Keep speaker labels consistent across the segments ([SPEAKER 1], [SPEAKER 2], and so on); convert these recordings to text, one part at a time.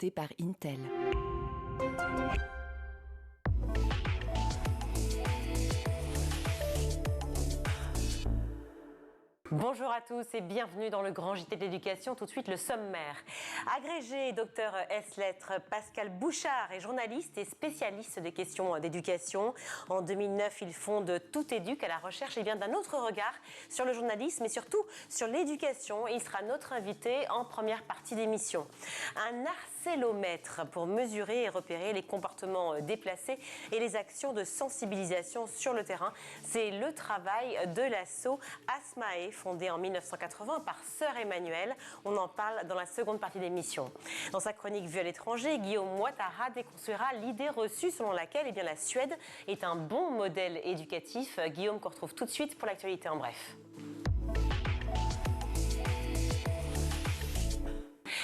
[SPEAKER 1] présenté par Intel.
[SPEAKER 2] Bonjour à tous et bienvenue dans le grand JT de l'éducation. Tout de suite, le sommaire. Agrégé, docteur S-Lettres, Pascal Bouchard est journaliste et spécialiste des questions d'éducation. En 2009, il fonde Tout Éduc à la recherche d'un autre regard sur le journalisme et surtout sur l'éducation. Il sera notre invité en première partie d'émission. Un harcélomètre pour mesurer et repérer les comportements déplacés et les actions de sensibilisation sur le terrain. C'est le travail de l'asso Asmae, fondée en 1980 par Sœur Emmanuelle. On en parle dans la seconde partie d'émission. Dans sa chronique Vue à l'étranger, Guillaume Ouattara déconstruira l'idée reçue selon laquelle la Suède est un bon modèle éducatif. Guillaume qu'on retrouve tout de suite pour l'actualité en bref.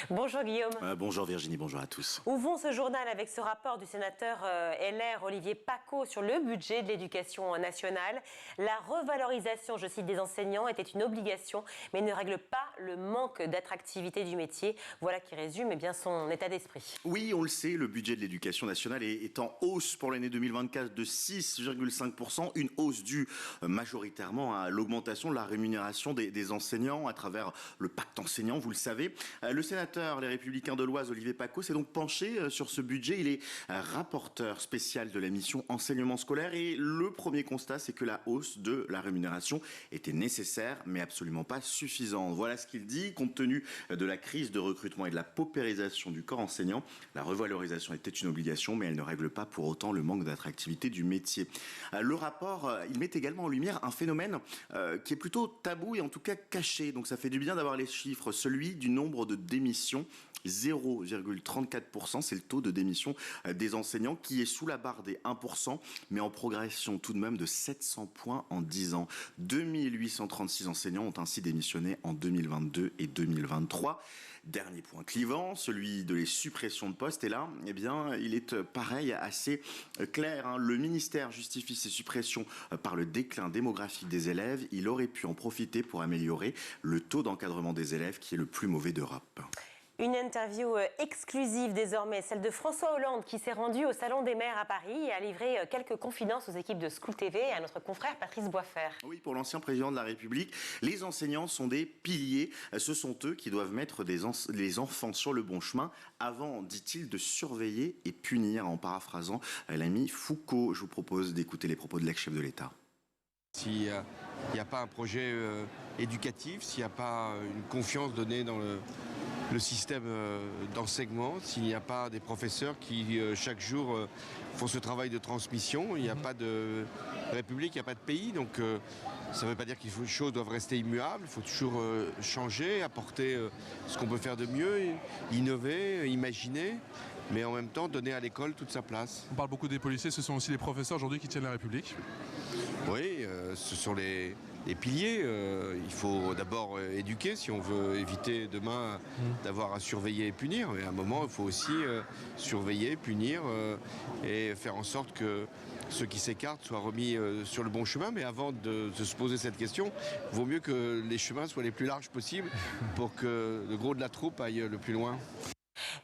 [SPEAKER 2] Bonjour Guillaume.
[SPEAKER 3] Bonjour Virginie, bonjour à tous.
[SPEAKER 2] Ouvrons ce journal avec ce rapport du sénateur LR Olivier Paccaud sur le budget de l'éducation nationale. La revalorisation, je cite, des enseignants était une obligation, mais ne règle pas le manque d'attractivité du métier. Voilà qui résume son état d'esprit.
[SPEAKER 3] Oui, on le sait, le budget de l'éducation nationale est en hausse pour l'année 2024 de 6,5%. Une hausse due majoritairement à l'augmentation de la rémunération des enseignants à travers le pacte enseignant, vous le savez. Le sénateur Les Républicains de l'Oise, Olivier Paccaud, s'est donc penché sur ce budget. Il est rapporteur spécial de la mission enseignement scolaire et le premier constat, c'est que la hausse de la rémunération était nécessaire, mais absolument pas suffisante. Voilà ce qu'il dit. Compte tenu de la crise de recrutement et de la paupérisation du corps enseignant, la revalorisation était une obligation, mais elle ne règle pas pour autant le manque d'attractivité du métier. Le rapport, il met également en lumière un phénomène qui est plutôt tabou et en tout cas caché. Donc ça fait du bien d'avoir les chiffres, celui du nombre de démissions. 0,34%, c'est le taux de démission des enseignants qui est sous la barre des 1%, mais en progression tout de même de 700 points en 10 ans. 2836 enseignants ont ainsi démissionné en 2022 et 2023. Dernier point clivant, celui de les suppressions de postes. Et là, il est pareil, assez clair. Le ministère justifie ces suppressions par le déclin démographique des élèves. Il aurait pu en profiter pour améliorer le taux d'encadrement des élèves qui est le plus mauvais d'Europe.
[SPEAKER 2] Une interview exclusive désormais, celle de François Hollande qui s'est rendu au Salon des maires à Paris et a livré quelques confidences aux équipes de School TV et à notre confrère Patrice Boisfer.
[SPEAKER 3] Oui, pour l'ancien président de la République, les enseignants sont des piliers. Ce sont eux qui doivent mettre les enfants sur le bon chemin avant, dit-il, de surveiller et punir. En paraphrasant l'ami Foucault, je vous propose d'écouter les propos de l'ex-chef de l'État.
[SPEAKER 4] S'il n'y a pas un projet éducatif, s'il n'y a pas une confiance donnée dans le système d'enseignement, s'il n'y a pas des professeurs qui chaque jour font ce travail de transmission, il n'y a pas de République, il n'y a pas de pays. Donc ça ne veut pas dire que les choses doivent rester immuables, il faut toujours changer, apporter ce qu'on peut faire de mieux, innover, imaginer, mais en même temps donner à l'école toute sa place.
[SPEAKER 5] On parle beaucoup des policiers, ce sont aussi les professeurs aujourd'hui qui tiennent la République.
[SPEAKER 4] Oui, ce sont les piliers. Il faut d'abord éduquer si on veut éviter demain d'avoir à surveiller et punir. Mais à un moment, il faut aussi surveiller, punir et faire en sorte que ceux qui s'écartent soient remis sur le bon chemin. Mais avant de se poser cette question, il vaut mieux que les chemins soient les plus larges possibles pour que le gros de la troupe aille le plus loin.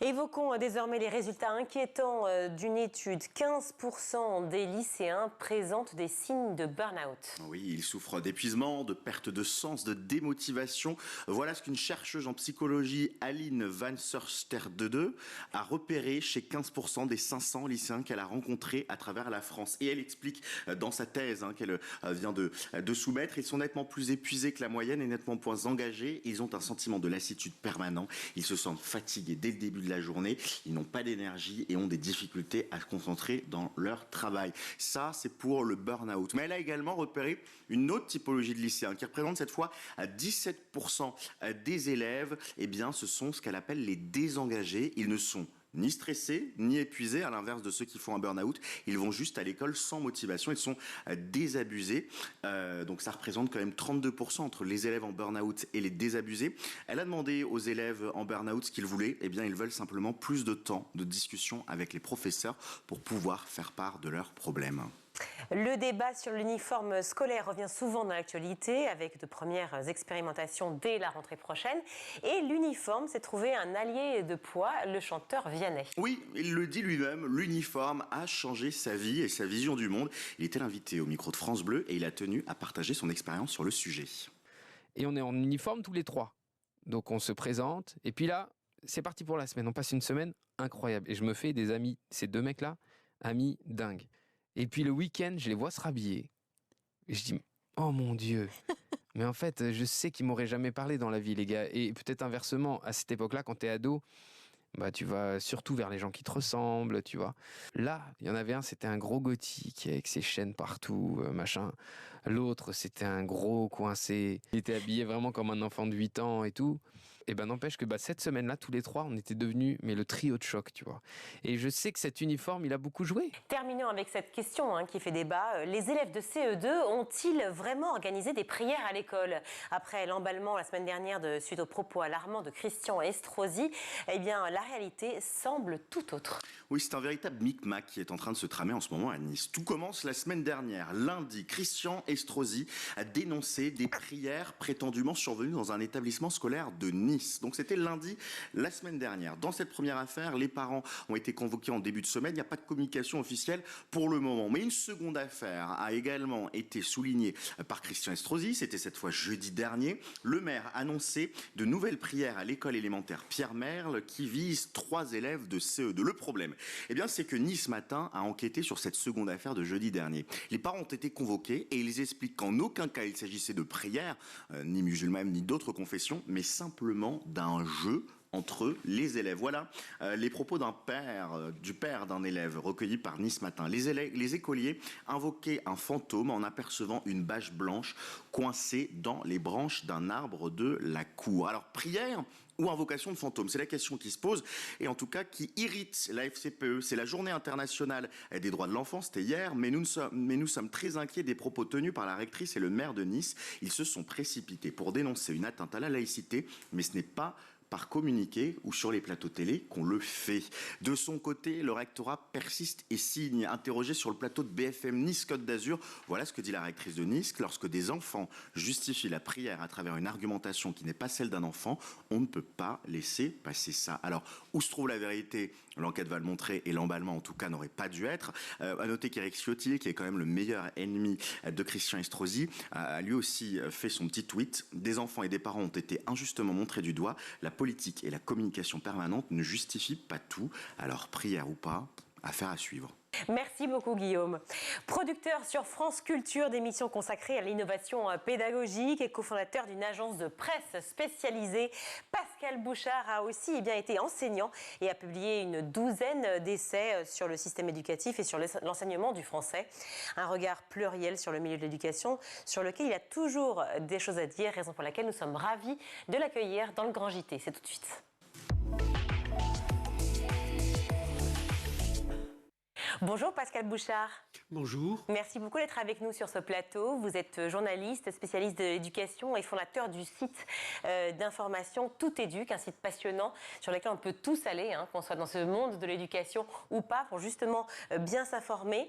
[SPEAKER 2] Évoquons désormais les résultats inquiétants d'une étude. 15% des lycéens présentent des signes de burn-out.
[SPEAKER 3] Oui, ils souffrent d'épuisement, de perte de sens, de démotivation. Voilà ce qu'une chercheuse en psychologie, Aline Van Surster-Dedeux, a repéré chez 15% des 500 lycéens qu'elle a rencontrés à travers la France. Et elle explique dans sa thèse qu'elle vient de soumettre, ils sont nettement plus épuisés que la moyenne et nettement moins engagés. Ils ont un sentiment de lassitude permanent. Ils se sentent fatigués dès le début de la journée, ils n'ont pas d'énergie et ont des difficultés à se concentrer dans leur travail. Ça, c'est pour le burn-out. Mais elle a également repéré une autre typologie de lycéens qui représente cette fois à 17% des élèves. Ce sont ce qu'elle appelle les désengagés. Ils ne sont ni stressés, ni épuisés, à l'inverse de ceux qui font un burn-out. Ils vont juste à l'école sans motivation, ils sont désabusés. Donc ça représente quand même 32% entre les élèves en burn-out et les désabusés. Elle a demandé aux élèves en burn-out ce qu'ils voulaient. Ils veulent simplement plus de temps de discussion avec les professeurs pour pouvoir faire part de leurs problèmes.
[SPEAKER 2] Le débat sur l'uniforme scolaire revient souvent dans l'actualité avec de premières expérimentations dès la rentrée prochaine. Et l'uniforme s'est trouvé un allié de poids, le chanteur Vianney.
[SPEAKER 3] Oui, il le dit lui-même, l'uniforme a changé sa vie et sa vision du monde. Il était l'invité au micro de France Bleu et il a tenu à partager son expérience sur le sujet.
[SPEAKER 1] Et on est en uniforme tous les 3. Donc on se présente et puis là, c'est parti pour la semaine. On passe une semaine incroyable et je me fais des amis, ces 2 mecs-là, amis dingues. Et puis le week-end, je les vois se rhabiller. Et je dis, oh mon Dieu. Mais en fait, je sais qu'ils m'auraient jamais parlé dans la vie, les gars. Et peut-être inversement, à cette époque-là, quand t'es ado, bah tu vas surtout vers les gens qui te ressemblent, tu vois. Là, il y en avait un, c'était un gros gothique avec ses chaînes partout, machin. L'autre, c'était un gros coincé. Il était habillé vraiment comme un enfant de 8 ans et tout. Et ben n'empêche que cette semaine-là, tous les 3, on était devenus le trio de choc, tu vois. Et je sais que cet uniforme, il a beaucoup joué.
[SPEAKER 2] Terminons avec cette question qui fait débat. Les élèves de CE2 ont-ils vraiment organisé des prières à l'école? Après l'emballement la semaine dernière suite aux propos alarmants de Christian Estrosi, eh bien la réalité semble tout autre.
[SPEAKER 3] Oui, c'est un véritable micmac qui est en train de se tramer en ce moment à Nice. Tout commence la semaine dernière. Lundi, Christian Estrosi a dénoncé des prières prétendument survenues dans un établissement scolaire de Nice. Donc c'était lundi, la semaine dernière. Dans cette première affaire, les parents ont été convoqués en début de semaine. Il n'y a pas de communication officielle pour le moment. Mais une seconde affaire a également été soulignée par Christian Estrosi. C'était cette fois jeudi dernier. Le maire a annoncé de nouvelles prières à l'école élémentaire Pierre Merle qui vise 3 élèves de CE2. Le problème, c'est que Nice Matin a enquêté sur cette seconde affaire de jeudi dernier. Les parents ont été convoqués et ils expliquent qu'en aucun cas il s'agissait de prières, ni musulmanes ni d'autres confessions, mais simplement d'un jeu entre les élèves. Voilà les propos du père d'un élève recueillis par Nice Matin. Les écoliers invoquaient un fantôme en apercevant une bâche blanche coincée dans les branches d'un arbre de la cour. Alors, prière ou invocation de fantôme, c'est la question qui se pose et en tout cas qui irrite la FCPE. C'est la journée internationale des droits de l'enfant, c'était hier, mais nous sommes très inquiets des propos tenus par la rectrice et le maire de Nice. Ils se sont précipités pour dénoncer une atteinte à la laïcité, mais ce n'est pas par communiqué ou sur les plateaux télé qu'on le fait. De son côté, le rectorat persiste et signe. Interrogé sur le plateau de BFM Nice Côte d'Azur, voilà ce que dit la rectrice de Nice. Lorsque des enfants justifient la prière à travers une argumentation qui n'est pas celle d'un enfant, on ne peut pas laisser passer ça. Alors, où se trouve la vérité? L'enquête va le montrer et l'emballement en tout cas n'aurait pas dû être. À noter qu'Éric Ciotti, qui est quand même le meilleur ennemi de Christian Estrosi, a lui aussi fait son petit tweet. Des enfants et des parents ont été injustement montrés du doigt. La politique et la communication permanente ne justifient pas tout. Alors, prière ou pas, affaire à suivre.
[SPEAKER 2] Merci beaucoup Guillaume. Producteur sur France Culture d'émissions consacrées à l'innovation pédagogique et cofondateur d'une agence de presse spécialisée, Pascal Bouchard a aussi été enseignant et a publié une 12aine d'essais sur le système éducatif et sur l'enseignement du français. Un regard pluriel sur le milieu de l'éducation sur lequel il a toujours des choses à dire, raison pour laquelle nous sommes ravis de l'accueillir dans le Grand JT. C'est tout de suite. Bonjour Pascal Bouchard.
[SPEAKER 6] Bonjour.
[SPEAKER 2] Merci beaucoup d'être avec nous sur ce plateau. Vous êtes journaliste, spécialiste de l'éducation et fondateur du site d'information Tout Éduque, un site passionnant sur lequel on peut tous aller, qu'on soit dans ce monde de l'éducation ou pas, pour justement bien s'informer.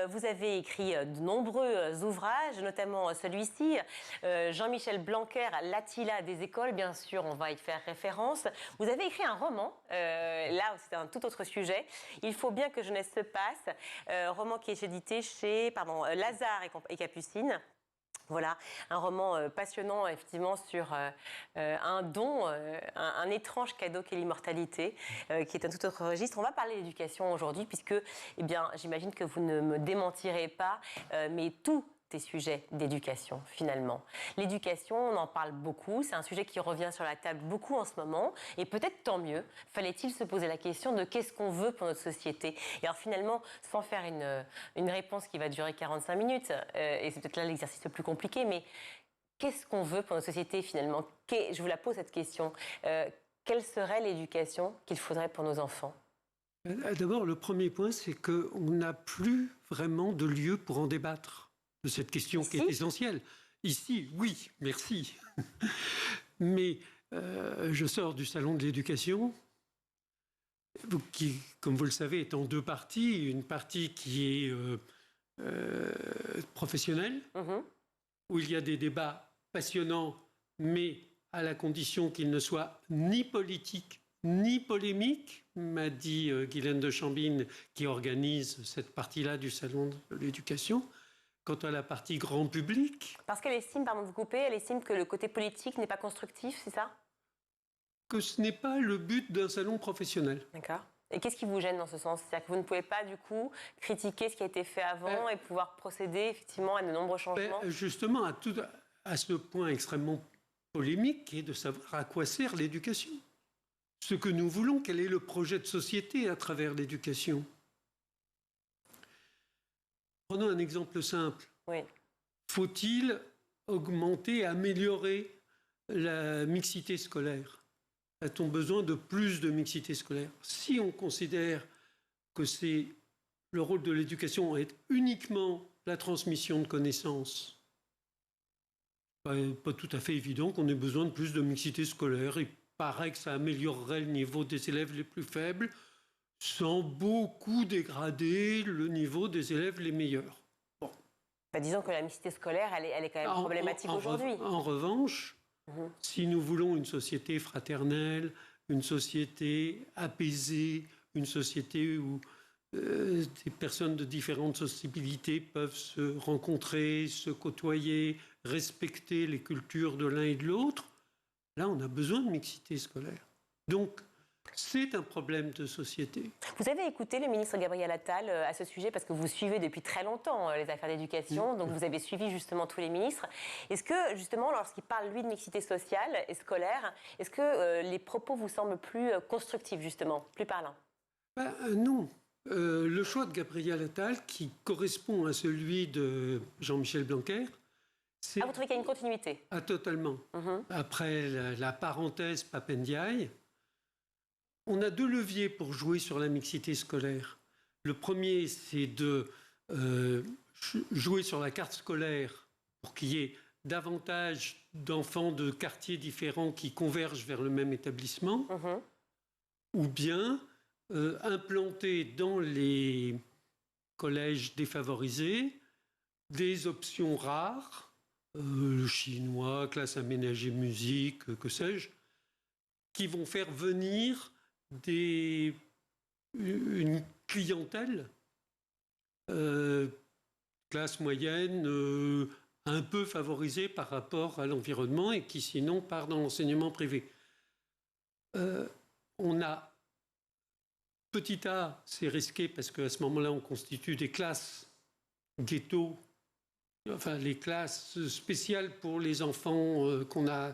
[SPEAKER 2] Vous avez écrit de nombreux ouvrages, notamment celui-ci, Jean-Michel Blanquer, L'Attila des écoles, bien sûr, on va y faire référence. Vous avez écrit un roman, là c'est un tout autre sujet, Il faut bien que jeunesse se passe, roman qui est édité chez Lazare et Capucine. Voilà, un roman passionnant effectivement sur un don, un étrange cadeau qu'est l'immortalité, qui est un tout autre registre. On va parler d'éducation aujourd'hui puisque, j'imagine que vous ne me démentirez pas, mais tout des sujets d'éducation finalement. L'éducation, on en parle beaucoup, c'est un sujet qui revient sur la table beaucoup en ce moment et peut-être tant mieux, fallait-il se poser la question de qu'est-ce qu'on veut pour notre société. Et alors finalement, sans faire une réponse qui va durer 45 minutes, et c'est peut-être là l'exercice le plus compliqué, mais qu'est-ce qu'on veut pour notre société finalement? Je vous la pose cette question. Quelle serait l'éducation qu'il faudrait pour nos enfants?
[SPEAKER 6] D'abord, le premier point, c'est qu'on n'a plus vraiment de lieu pour en débattre de cette question qui est essentielle. Ici, oui, merci. Mais je sors du salon de l'éducation, qui, comme vous le savez, est en 2 parties. Une partie qui est professionnel, où il y a des débats passionnants, mais à la condition qu'ils ne soient ni politiques ni polémiques, m'a dit Guylaine de Chambine, qui organise cette partie-là du Salon de l'éducation. Quant à la partie grand public...
[SPEAKER 2] Parce qu'elle estime, pardon de vous couper, elle estime que le côté politique n'est pas constructif, c'est ça?
[SPEAKER 6] Que ce n'est pas le but d'un salon professionnel.
[SPEAKER 2] D'accord. Et qu'est-ce qui vous gêne dans ce sens? C'est-à-dire que vous ne pouvez pas, du coup, critiquer ce qui a été fait avant et pouvoir procéder, effectivement, à de nombreux changements?
[SPEAKER 6] Justement, à ce point extrêmement polémique, qui est de savoir à quoi sert l'éducation. Ce que nous voulons, quel est le projet de société à travers l'éducation? Prenons un exemple simple.
[SPEAKER 2] Oui.
[SPEAKER 6] Faut-il augmenter, améliorer la mixité scolaire? A-t-on besoin de plus de mixité scolaire? Si on considère que le rôle de l'éducation est uniquement la transmission de connaissances, pas tout à fait évident qu'on ait besoin de plus de mixité scolaire. Il paraît que ça améliorerait le niveau des élèves les plus faibles sans beaucoup dégrader le niveau des élèves les meilleurs. Bon.
[SPEAKER 2] Disons que la mixité scolaire, elle est quand même problématique aujourd'hui.
[SPEAKER 6] En revanche, si nous voulons une société fraternelle, une société apaisée, une société où des personnes de différentes sensibilités peuvent se rencontrer, se côtoyer, respecter les cultures de l'un et de l'autre, là, on a besoin de mixité scolaire. Donc, c'est un problème de société.
[SPEAKER 2] Vous avez écouté le ministre Gabriel Attal à ce sujet, parce que vous suivez depuis très longtemps les affaires d'éducation, donc vous avez suivi justement tous les ministres. Est-ce que, justement, lorsqu'il parle, lui, de mixité sociale et scolaire, est-ce que les propos vous semblent plus constructifs, justement, plus parlants?
[SPEAKER 6] Non. Le choix de Gabriel Attal, qui correspond à celui de Jean-Michel Blanquer, c'est...
[SPEAKER 2] vous trouvez qu'il y a une continuité?
[SPEAKER 6] Totalement. Après la parenthèse Pape Ndiaye, on a deux leviers pour jouer sur la mixité scolaire. Le premier, c'est de jouer sur la carte scolaire pour qu'il y ait davantage d'enfants de quartiers différents qui convergent vers le même établissement, ou bien implanter dans les collèges défavorisés des options rares, le chinois, classe aménagée musique, que sais-je, qui vont faire venir une clientèle, classe moyenne, un peu favorisée par rapport à l'environnement et qui sinon part dans l'enseignement privé. On a petit a, c'est risqué parce qu'à ce moment-là, on constitue des classes ghetto, enfin les classes spéciales pour les enfants qu'on a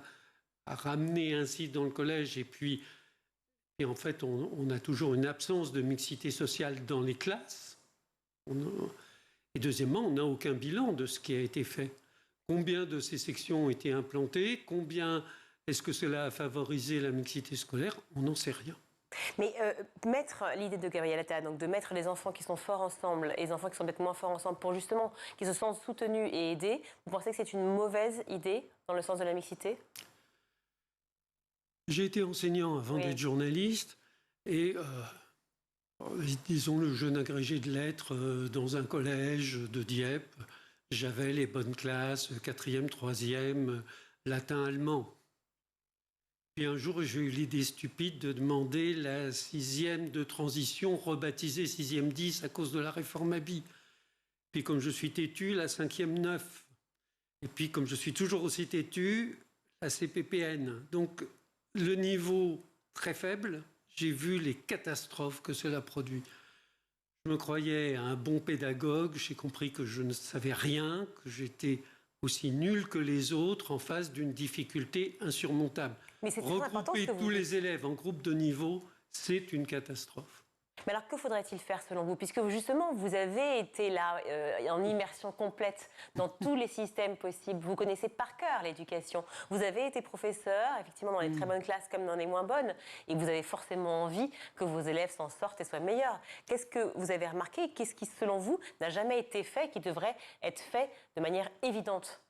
[SPEAKER 6] ramenés ainsi dans le collège et en fait, on a toujours une absence de mixité sociale dans les classes. Et deuxièmement, on n'a aucun bilan de ce qui a été fait. Combien de ces sections ont été implantées? Combien est-ce que cela a favorisé la mixité scolaire? On n'en sait rien.
[SPEAKER 2] Mais mettre l'idée de Gabriel Attal, donc de mettre les enfants qui sont forts ensemble et les enfants qui sont peut-être moins forts ensemble pour justement qu'ils se sentent soutenus et aidés, vous pensez que c'est une mauvaise idée dans le sens de la mixité?
[SPEAKER 6] J'ai été enseignant avant d'être journaliste et, disons, le jeune agrégé de lettres dans un collège de Dieppe, j'avais les bonnes classes, 4e, 3e, latin, allemand. Puis un jour, j'ai eu l'idée stupide de demander la 6e de transition, rebaptisée 6e 10 à cause de la réforme Abi. Puis comme je suis têtu, la 5e 9. Et puis comme je suis toujours aussi têtu, la CPPN. Donc le niveau très faible, j'ai vu les catastrophes que cela produit. Je me croyais un bon pédagogue, j'ai compris que je ne savais rien, que j'étais aussi nul que les autres en face d'une difficulté insurmontable.
[SPEAKER 2] Mais c'est
[SPEAKER 6] regrouper tous les élèves en groupe de niveau, c'est une catastrophe.
[SPEAKER 2] Mais alors, que faudrait-il faire selon vous? Puisque justement, vous avez été là en immersion complète dans tous les systèmes possibles. Vous connaissez par cœur l'éducation. Vous avez été professeur, effectivement, dans les très bonnes classes comme dans les moins bonnes. Et vous avez forcément envie que vos élèves s'en sortent et soient meilleurs. Qu'est-ce que vous avez remarqué? Qu'est-ce qui, selon vous, n'a jamais été fait, qui devrait être fait de manière évidente?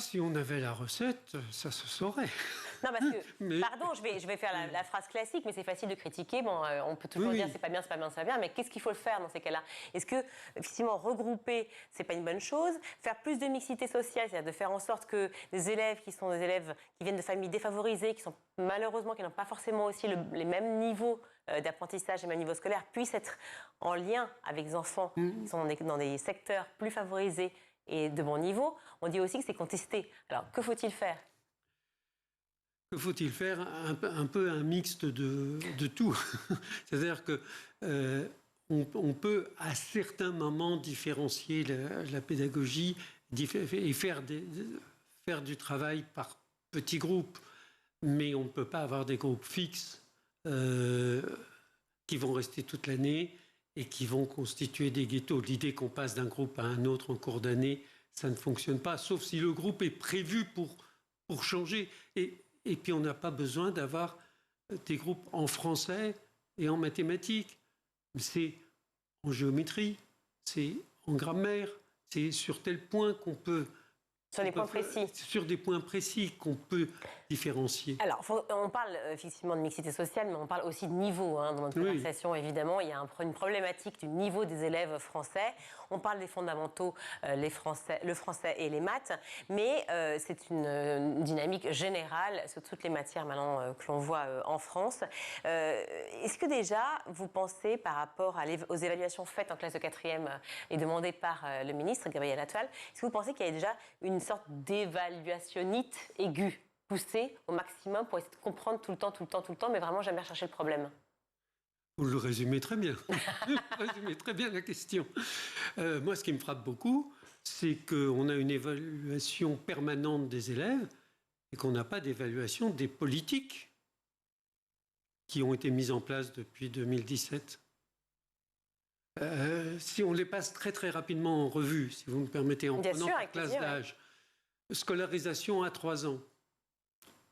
[SPEAKER 6] Si on avait la recette, ça se saurait.
[SPEAKER 2] Non, parce que, pardon, je vais faire la phrase classique, mais c'est facile de critiquer. Bon, on peut toujours dire c'est pas bien, c'est pas bien, c'est pas bien, mais qu'est-ce qu'il faut faire dans ces cas-là? Est-ce que, effectivement, regrouper, c'est pas une bonne chose? Faire plus de mixité sociale, c'est-à-dire de faire en sorte que des élèves qui sont des élèves qui viennent de familles défavorisées, qui sont malheureusement, qui n'ont pas forcément aussi les mêmes niveaux d'apprentissage, les mêmes niveaux scolaires, puissent être en lien avec des enfants qui sont dans des secteurs plus favorisés et de bon niveau. On dit aussi que c'est contesté. Alors, que faut-il faire?
[SPEAKER 6] Que faut-il faire? Un peu un mixte de tout. C'est-à-dire que on peut à certains moments différencier la pédagogie et faire du travail par petits groupes, mais on ne peut pas avoir des groupes fixes qui vont rester toute l'année et qui vont constituer des ghettos. L'idée qu'on passe d'un groupe à un autre en cours d'année, ça ne fonctionne pas, sauf si le groupe est prévu pour changer. Et puis on n'a pas besoin d'avoir des groupes en français et en mathématiques. C'est en géométrie, c'est en grammaire, c'est sur tel point qu'on peut...
[SPEAKER 2] Sur des points précis.
[SPEAKER 6] Sur des points précis qu'on peut différencier.
[SPEAKER 2] Alors, on parle effectivement de mixité sociale, mais on parle aussi de niveau. Dans notre conversation, évidemment, il y a une problématique du niveau des élèves français. On parle des fondamentaux, le français et les maths, mais c'est une dynamique générale sur toutes les matières maintenant que l'on voit en France. Est-ce que déjà, vous pensez, par rapport aux évaluations faites en classe de 4e et demandées par le ministre Gabriel Attal, est-ce que vous pensez qu'il y a déjà une sorte d'évaluationnite aiguë, poussée au maximum pour essayer de comprendre tout le temps, mais vraiment jamais chercher le problème?
[SPEAKER 6] Vous le résumez très bien. Vous résumez très bien la question. Moi, ce qui me frappe beaucoup, c'est qu'on a une évaluation permanente des élèves et qu'on n'a pas d'évaluation des politiques qui ont été mises en place depuis 2017. Si on les passe très très rapidement en revue, si vous me permettez, en prenant par classe d'âge, scolarisation à 3 ans,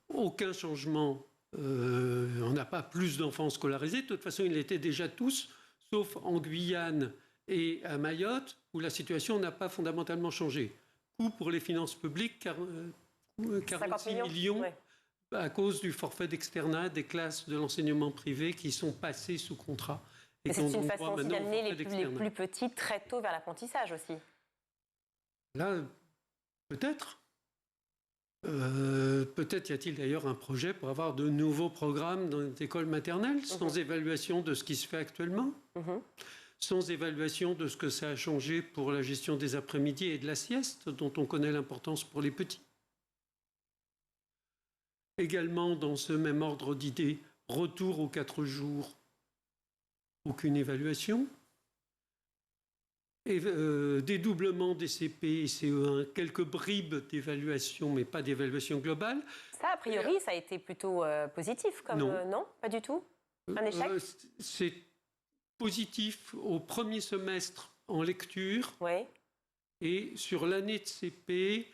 [SPEAKER 6] aucun changement. On n'a pas plus d'enfants scolarisés. De toute façon, ils l'étaient déjà tous, sauf en Guyane et à Mayotte, où la situation n'a pas fondamentalement changé. Coût pour les finances publiques, 46 millions à cause du forfait d'externat des classes de l'enseignement privé qui sont passées sous contrat.
[SPEAKER 2] Et c'est une façon aussi d'amener les plus petits très tôt vers l'apprentissage aussi.
[SPEAKER 6] Là, peut-être. Peut-être y a-t-il d'ailleurs un projet pour avoir de nouveaux programmes dans les écoles maternelles, sans évaluation de ce qui se fait actuellement, sans évaluation de ce que ça a changé pour la gestion des après-midi et de la sieste, dont on connaît l'importance pour les petits. Également, dans ce même ordre d'idées, retour aux 4 jours, aucune évaluation. Et, dédoublement des CP et CE1, quelques bribes d'évaluation, mais pas d'évaluation globale.
[SPEAKER 2] Ça, a priori, ça a été plutôt positif, comme non, pas du tout. Un échec.
[SPEAKER 6] C'est positif au premier semestre en lecture.
[SPEAKER 2] Oui.
[SPEAKER 6] Et sur l'année de CP,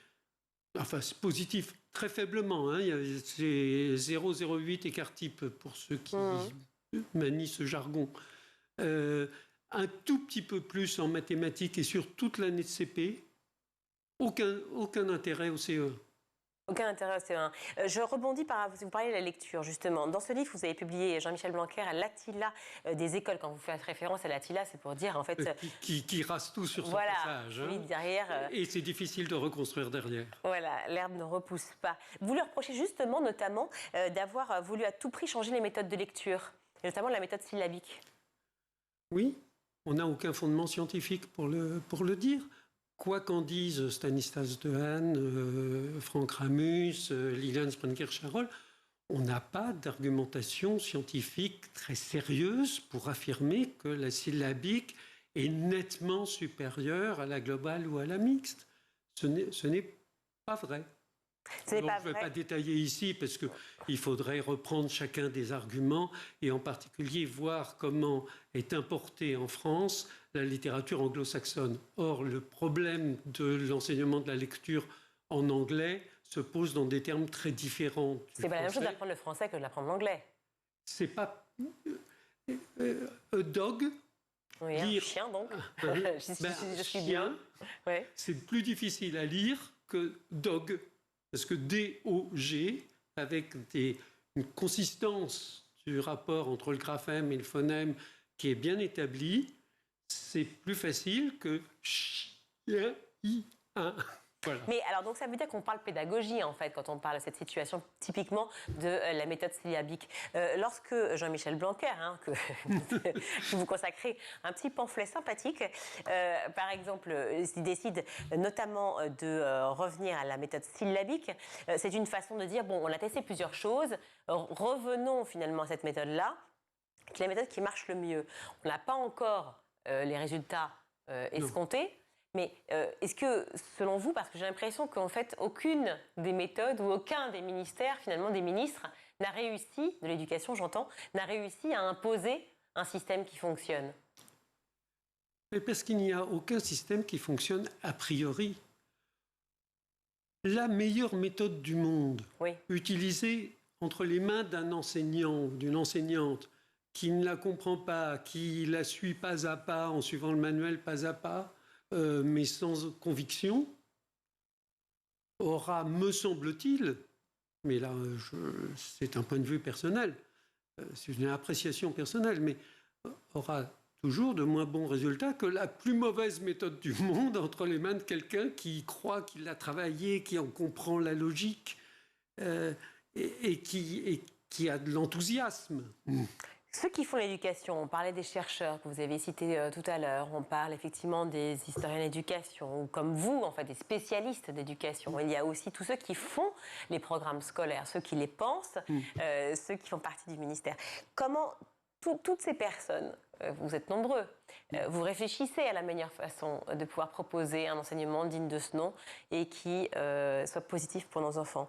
[SPEAKER 6] enfin, c'est positif très faiblement. C'est 0,08 écart type pour ceux qui manient ce jargon. Un tout petit peu plus en mathématiques et sur toute l'année de CP, aucun intérêt au CE1.
[SPEAKER 2] Aucun intérêt au CE1. Je rebondis vous parlez de la lecture, justement. Dans ce livre, vous avez publié, Jean-Michel Blanquer, à l'Attila des écoles. Quand vous faites référence à l'Attila, c'est pour dire, en fait...
[SPEAKER 6] Qui rase tout sur son passage.
[SPEAKER 2] Oui, derrière...
[SPEAKER 6] Et c'est difficile de reconstruire derrière.
[SPEAKER 2] Voilà, l'herbe ne repousse pas. Vous lui reprochez justement, notamment, d'avoir voulu à tout prix changer les méthodes de lecture, et notamment la méthode syllabique.
[SPEAKER 6] Oui. On n'a aucun fondement scientifique pour le dire. Quoi qu'en disent Stanislas Dehaene, Franck Ramus, Liliane Sprenger-Charol, on n'a pas d'argumentation scientifique très sérieuse pour affirmer que la syllabique est nettement supérieure à la globale ou à la mixte. Ce n'est pas vrai. Je ne vais pas détailler ici parce qu'il faudrait reprendre chacun des arguments et en particulier voir comment est importée en France la littérature anglo-saxonne. Or, le problème de l'enseignement de la lecture en anglais se pose dans des termes très différents.
[SPEAKER 2] C'est pas la même chose d'apprendre le français que de l'apprendre l'anglais.
[SPEAKER 6] C'est pas... dog...
[SPEAKER 2] Oui,
[SPEAKER 6] lire,
[SPEAKER 2] chien donc.
[SPEAKER 6] Je suis bien. Ouais. C'est plus difficile à lire que dog. Parce que D-O-G avec une consistance du rapport entre le graphème et le phonème qui est bien établie, c'est plus facile que chien, i, un. Voilà.
[SPEAKER 2] Mais alors, donc ça veut dire qu'on parle pédagogie, en fait, quand on parle de cette situation, typiquement de la méthode syllabique. Lorsque Jean-Michel Blanquer, que vous consacrez un petit pamphlet sympathique, par exemple, s'il décide notamment de revenir à la méthode syllabique, c'est une façon de dire, bon, on a testé plusieurs choses, revenons finalement à cette méthode-là, qui est la méthode qui marche le mieux. On n'a pas encore les résultats escomptés. Mais est-ce que, selon vous, parce que j'ai l'impression qu'en fait, aucune des méthodes ou aucun des ministères, finalement des ministres, n'a réussi, de l'éducation j'entends, n'a réussi à imposer un système qui fonctionne?
[SPEAKER 6] Mais parce qu'il n'y a aucun système qui fonctionne a priori. La meilleure méthode du monde,
[SPEAKER 2] oui,
[SPEAKER 6] utilisée entre les mains d'un enseignant ou d'une enseignante qui ne la comprend pas, qui la suit pas à pas en suivant le manuel pas à pas, mais sans conviction, aura, me semble-t-il, mais là c'est un point de vue personnel, c'est une appréciation personnelle, mais aura toujours de moins bons résultats que la plus mauvaise méthode du monde entre les mains de quelqu'un qui croit qu'il l'a travaillé, qui en comprend la logique et qui a de l'enthousiasme.
[SPEAKER 2] Ceux qui font l'éducation, on parlait des chercheurs que vous avez cités tout à l'heure, on parle effectivement des historiens d'éducation, ou comme vous, en fait, des spécialistes d'éducation. Il y a aussi tous ceux qui font les programmes scolaires, ceux qui les pensent, ceux qui font partie du ministère. Comment toutes ces personnes, vous êtes nombreux, vous réfléchissez à la meilleure façon de pouvoir proposer un enseignement digne de ce nom et qui soit positif pour nos enfants.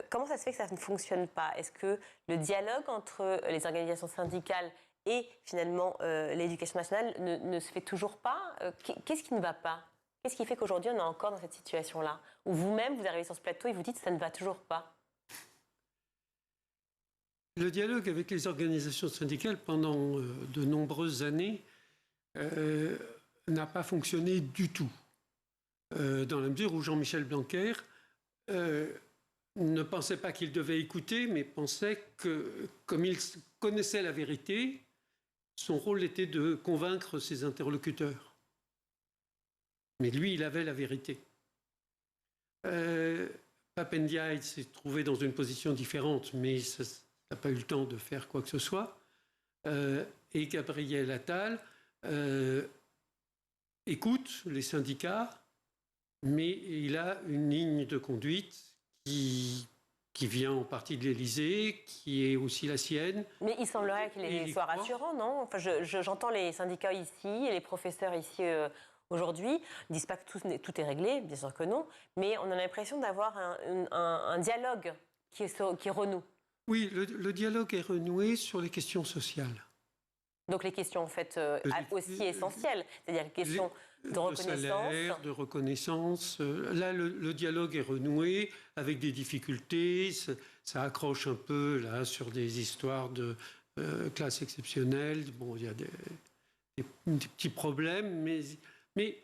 [SPEAKER 2] Comment ça se fait que ça ne fonctionne pas? Est-ce que le dialogue entre les organisations syndicales et finalement l'éducation nationale ne se fait toujours pas? Qu'est-ce qui ne va pas? Qu'est-ce qui fait qu'aujourd'hui on est encore dans cette situation-là? Où vous-même, vous arrivez sur ce plateau et vous dites que ça ne va toujours pas?
[SPEAKER 6] Le dialogue avec les organisations syndicales pendant de nombreuses années n'a pas fonctionné du tout. Dans la mesure où Jean-Michel Blanquer ne pensait pas qu'il devait écouter, mais pensait que, comme il connaissait la vérité, son rôle était de convaincre ses interlocuteurs. Mais lui, il avait la vérité. Papendiaï s'est trouvé dans une position différente, mais ça n'a pas eu le temps de faire quoi que ce soit. Et Gabriel Attal écoute les syndicats, mais il a une ligne de conduite qui vient en partie de l'Élysée, qui est aussi la sienne.
[SPEAKER 2] Mais il semblerait qu'il soit rassurant, non? Enfin, j'entends les syndicats ici et les professeurs ici aujourd'hui. Ils ne disent pas que tout est réglé, bien sûr que non, mais on a l'impression d'avoir un dialogue qui renoue.
[SPEAKER 6] Oui, le dialogue est renoué sur les questions sociales.
[SPEAKER 2] Donc les questions en fait aussi essentielles, c'est-à-dire les questions de reconnaissance.
[SPEAKER 6] Salaire, de reconnaissance. Là, le dialogue est renoué avec des difficultés. Ça accroche un peu là sur des histoires de classes exceptionnelles. Bon, il y a des petits problèmes, mais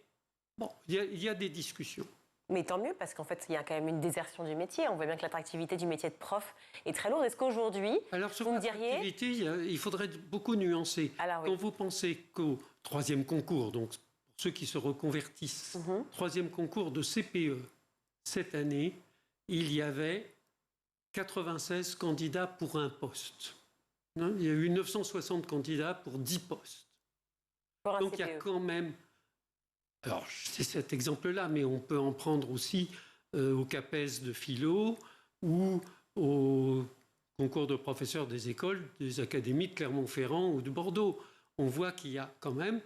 [SPEAKER 6] bon, il y a des discussions.
[SPEAKER 2] Mais tant mieux, parce qu'en fait, il y a quand même une désertion du métier. On voit bien que l'attractivité du métier de prof est très lourde. Est-ce qu'aujourd'hui, vous me diriez...
[SPEAKER 6] Il faudrait beaucoup nuancer.
[SPEAKER 2] Alors, oui.
[SPEAKER 6] Quand vous pensez qu'au troisième concours, donc pour ceux qui se reconvertissent, troisième concours de CPE, cette année, il y avait 96 candidats pour un poste. Il y a eu 960 candidats pour 10 postes. Donc il y a quand même... Alors, c'est cet exemple-là, mais on peut en prendre aussi au CAPES de philo ou au concours de professeurs des écoles, des académies de Clermont-Ferrand ou de Bordeaux. On voit qu'il y a quand même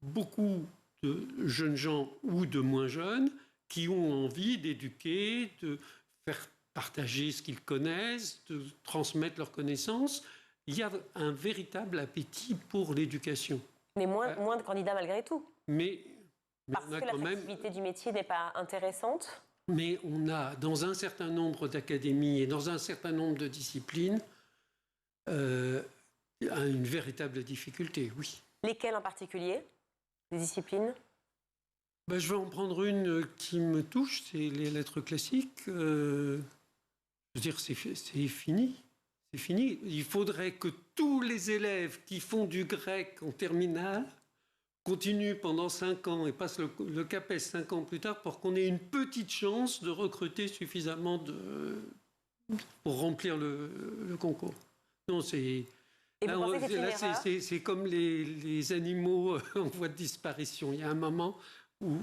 [SPEAKER 6] beaucoup de jeunes gens ou de moins jeunes qui ont envie d'éduquer, de faire partager ce qu'ils connaissent, de transmettre leurs connaissances. Il y a un véritable appétit pour l'éducation.
[SPEAKER 2] Mais moins de candidats malgré tout. Parce que l'attractivité du métier n'est pas intéressante.
[SPEAKER 6] Mais on a, dans un certain nombre d'académies et dans un certain nombre de disciplines, une véritable difficulté, oui.
[SPEAKER 2] Lesquelles en particulier? Les disciplines?
[SPEAKER 6] Je vais en prendre une qui me touche, c'est les lettres classiques. Je Je veux dire, c'est fini. C'est fini. Il faudrait que tous les élèves qui font du grec en terminale continuent pendant 5 ans et passent le CAPES 5 ans plus tard pour qu'on ait une petite chance de recruter suffisamment pour remplir le concours. Non, c'est... C'est comme les animaux en voie de disparition. Il y a un moment où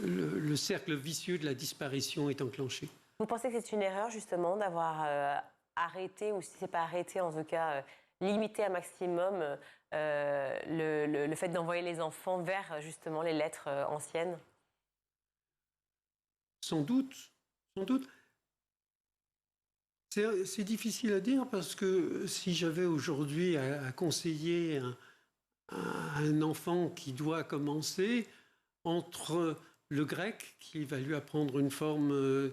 [SPEAKER 6] le cercle vicieux de la disparition est enclenché.
[SPEAKER 2] Vous pensez que c'est une erreur, justement, d'avoir arrêté, ou si ce n'est pas arrêté, en tout cas, limité un maximum le fait d'envoyer les enfants vers, justement, les lettres anciennes?
[SPEAKER 6] Sans doute. C'est difficile à dire parce que si j'avais aujourd'hui à conseiller un enfant qui doit commencer, entre le grec, qui va lui apprendre une forme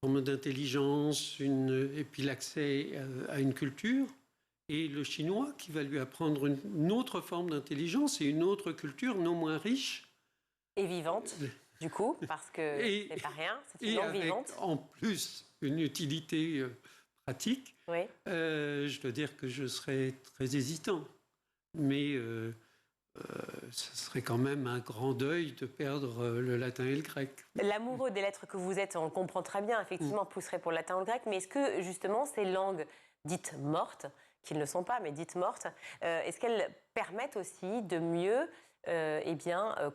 [SPEAKER 6] d'intelligence, et puis l'accès à une culture, et le chinois, qui va lui apprendre une autre forme d'intelligence et une autre culture non moins riche.
[SPEAKER 2] Et vivante, du coup, parce que c'est pas rien, c'est une langue vivante.
[SPEAKER 6] En plus, une utilité pratique.
[SPEAKER 2] Oui.
[SPEAKER 6] Je dois dire que je serais très hésitant. Mais ce serait quand même un grand deuil de perdre le latin et le grec.
[SPEAKER 2] L'amoureux des lettres que vous êtes, on le comprend très bien, effectivement, pousserait pour le latin ou le grec. Mais est-ce que, justement, ces langues dites mortes, qui ne le sont pas, mais dites mortes, est-ce qu'elles permettent aussi de mieux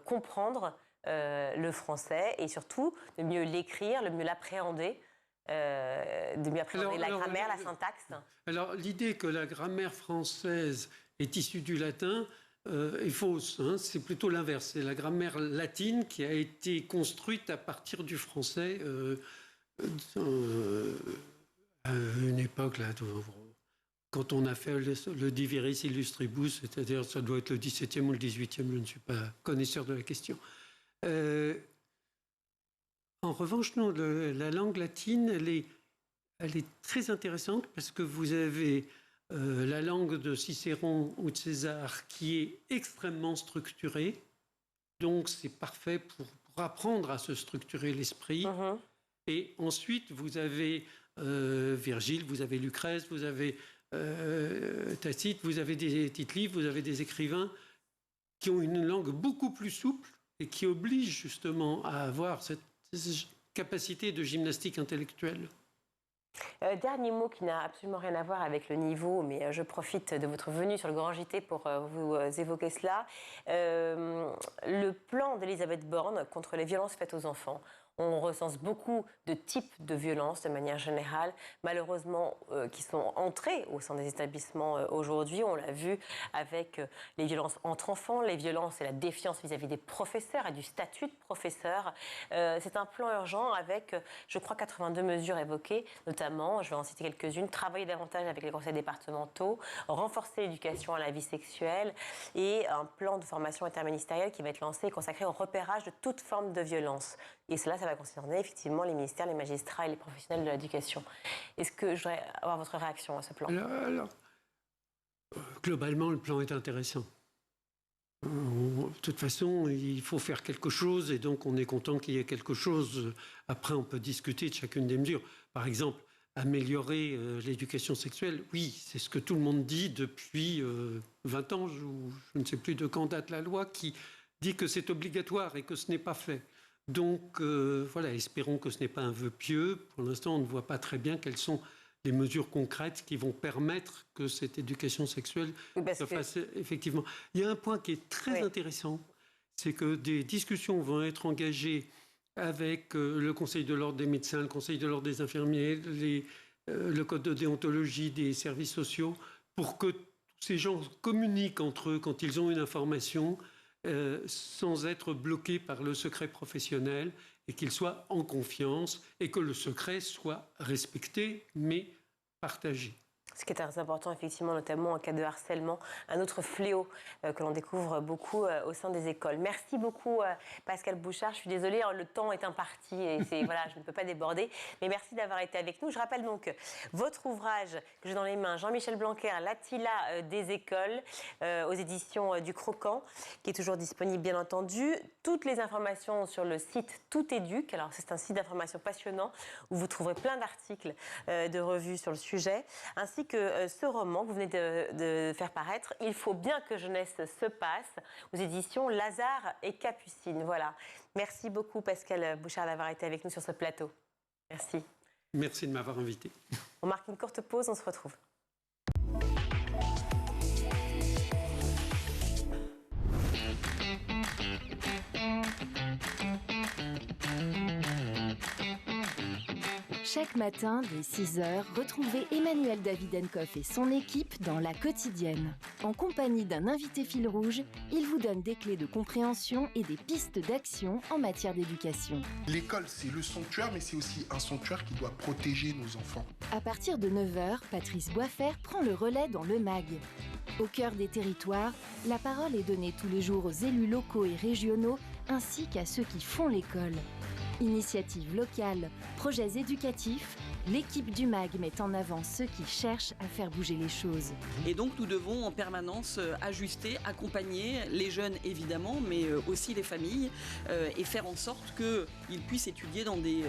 [SPEAKER 2] comprendre le français et surtout de mieux l'écrire, de mieux l'appréhender, la grammaire, la syntaxe?
[SPEAKER 6] Alors, l'idée que la grammaire française est issue du latin est fausse. C'est plutôt l'inverse. C'est la grammaire latine qui a été construite à partir du français à une époque là. Quand on a fait le Diviris Illustribus, c'est-à-dire ça doit être le 17e ou le 18e, je ne suis pas connaisseur de la question. En revanche, non, la langue latine, elle est très intéressante parce que vous avez la langue de Cicéron ou de César qui est extrêmement structurée. Donc, c'est parfait pour apprendre à se structurer l'esprit.
[SPEAKER 2] Mm-hmm.
[SPEAKER 6] Et ensuite, vous avez Virgile, vous avez Lucrèce, vous avez Tacite, vous avez des Tite-Live, vous avez des écrivains qui ont une langue beaucoup plus souple et qui obligent justement à avoir cette capacité de gymnastique intellectuelle.
[SPEAKER 2] Dernier mot qui n'a absolument rien à voir avec le niveau, mais je profite de votre venue sur le Grand JT pour vous évoquer cela. Le plan d'Elisabeth Borne contre les violences faites aux enfants. On recense beaucoup de types de violences de manière générale, malheureusement, qui sont entrées au sein des établissements aujourd'hui. On l'a vu avec les violences entre enfants, les violences et la défiance vis-à-vis des professeurs et du statut de professeur. C'est un plan urgent avec, je crois, 82 mesures évoquées, notamment, je vais en citer quelques-unes, travailler davantage avec les conseils départementaux, renforcer l'éducation à la vie sexuelle et un plan de formation interministérielle qui va être lancé et consacré au repérage de toute forme de violence. Et cela, ça va concerner effectivement les ministères, les magistrats et les professionnels de l'éducation. Est-ce que je voudrais avoir votre réaction à ce plan?
[SPEAKER 6] Globalement, le plan est intéressant. De toute façon, il faut faire quelque chose et donc on est content qu'il y ait quelque chose. Après, on peut discuter de chacune des mesures. Par exemple, améliorer l'éducation sexuelle, oui, c'est ce que tout le monde dit depuis 20 ans, je ne sais plus de quand date la loi, qui dit que c'est obligatoire et que ce n'est pas fait. Donc voilà, espérons que ce n'est pas un vœu pieux. Pour l'instant, on ne voit pas très bien quelles sont les mesures concrètes qui vont permettre que cette éducation sexuelle se fasse effectivement. Il y a un point qui est très intéressant, c'est que des discussions vont être engagées avec le Conseil de l'ordre des médecins, le Conseil de l'ordre des infirmiers, le code de déontologie des services sociaux, pour que ces gens communiquent entre eux quand ils ont une information, sans être bloqués par le secret professionnel et qu'ils soient en confiance et que le secret soit respecté mais partagé.
[SPEAKER 2] Ce qui est très important, effectivement, notamment en cas de harcèlement, un autre fléau que l'on découvre beaucoup au sein des écoles. Merci beaucoup, Pascal Bouchard. Je suis désolée, le temps est imparti et voilà, je ne peux pas déborder. Mais merci d'avoir été avec nous. Je rappelle donc votre ouvrage que j'ai dans les mains, Jean-Michel Blanquer, L'attila des écoles, aux éditions du Croquant, qui est toujours disponible, bien entendu. Toutes les informations sur le site Tout Éduque. Alors, c'est un site d'information passionnant où vous trouverez plein d'articles de revues sur le sujet, ainsi que ce roman que vous venez de faire paraître, Il faut bien que jeunesse se passe, aux éditions Lazare et Capucine. Voilà. Merci beaucoup, Pascal Bouchard, d'avoir été avec nous sur ce plateau. Merci.
[SPEAKER 6] Merci de m'avoir invité.
[SPEAKER 2] On marque une courte pause, on se retrouve.
[SPEAKER 7] Chaque matin, dès 6h, retrouvez Emmanuel Davidenkoff et son équipe dans La Quotidienne. En compagnie d'un invité fil rouge, il vous donne des clés de compréhension et des pistes d'action en matière d'éducation.
[SPEAKER 8] L'école, c'est le sanctuaire, mais c'est aussi un sanctuaire qui doit protéger nos enfants.
[SPEAKER 7] À partir de 9h, Patrice Boisfer prend le relais dans le MAG. Au cœur des territoires, la parole est donnée tous les jours aux élus locaux et régionaux, ainsi qu'à ceux qui font l'école. Initiatives locales, projets éducatifs, l'équipe du MAG met en avant ceux qui cherchent à faire bouger les choses.
[SPEAKER 9] Et donc nous devons en permanence ajuster, accompagner les jeunes évidemment, mais aussi les familles, et faire en sorte qu'ils puissent étudier dans des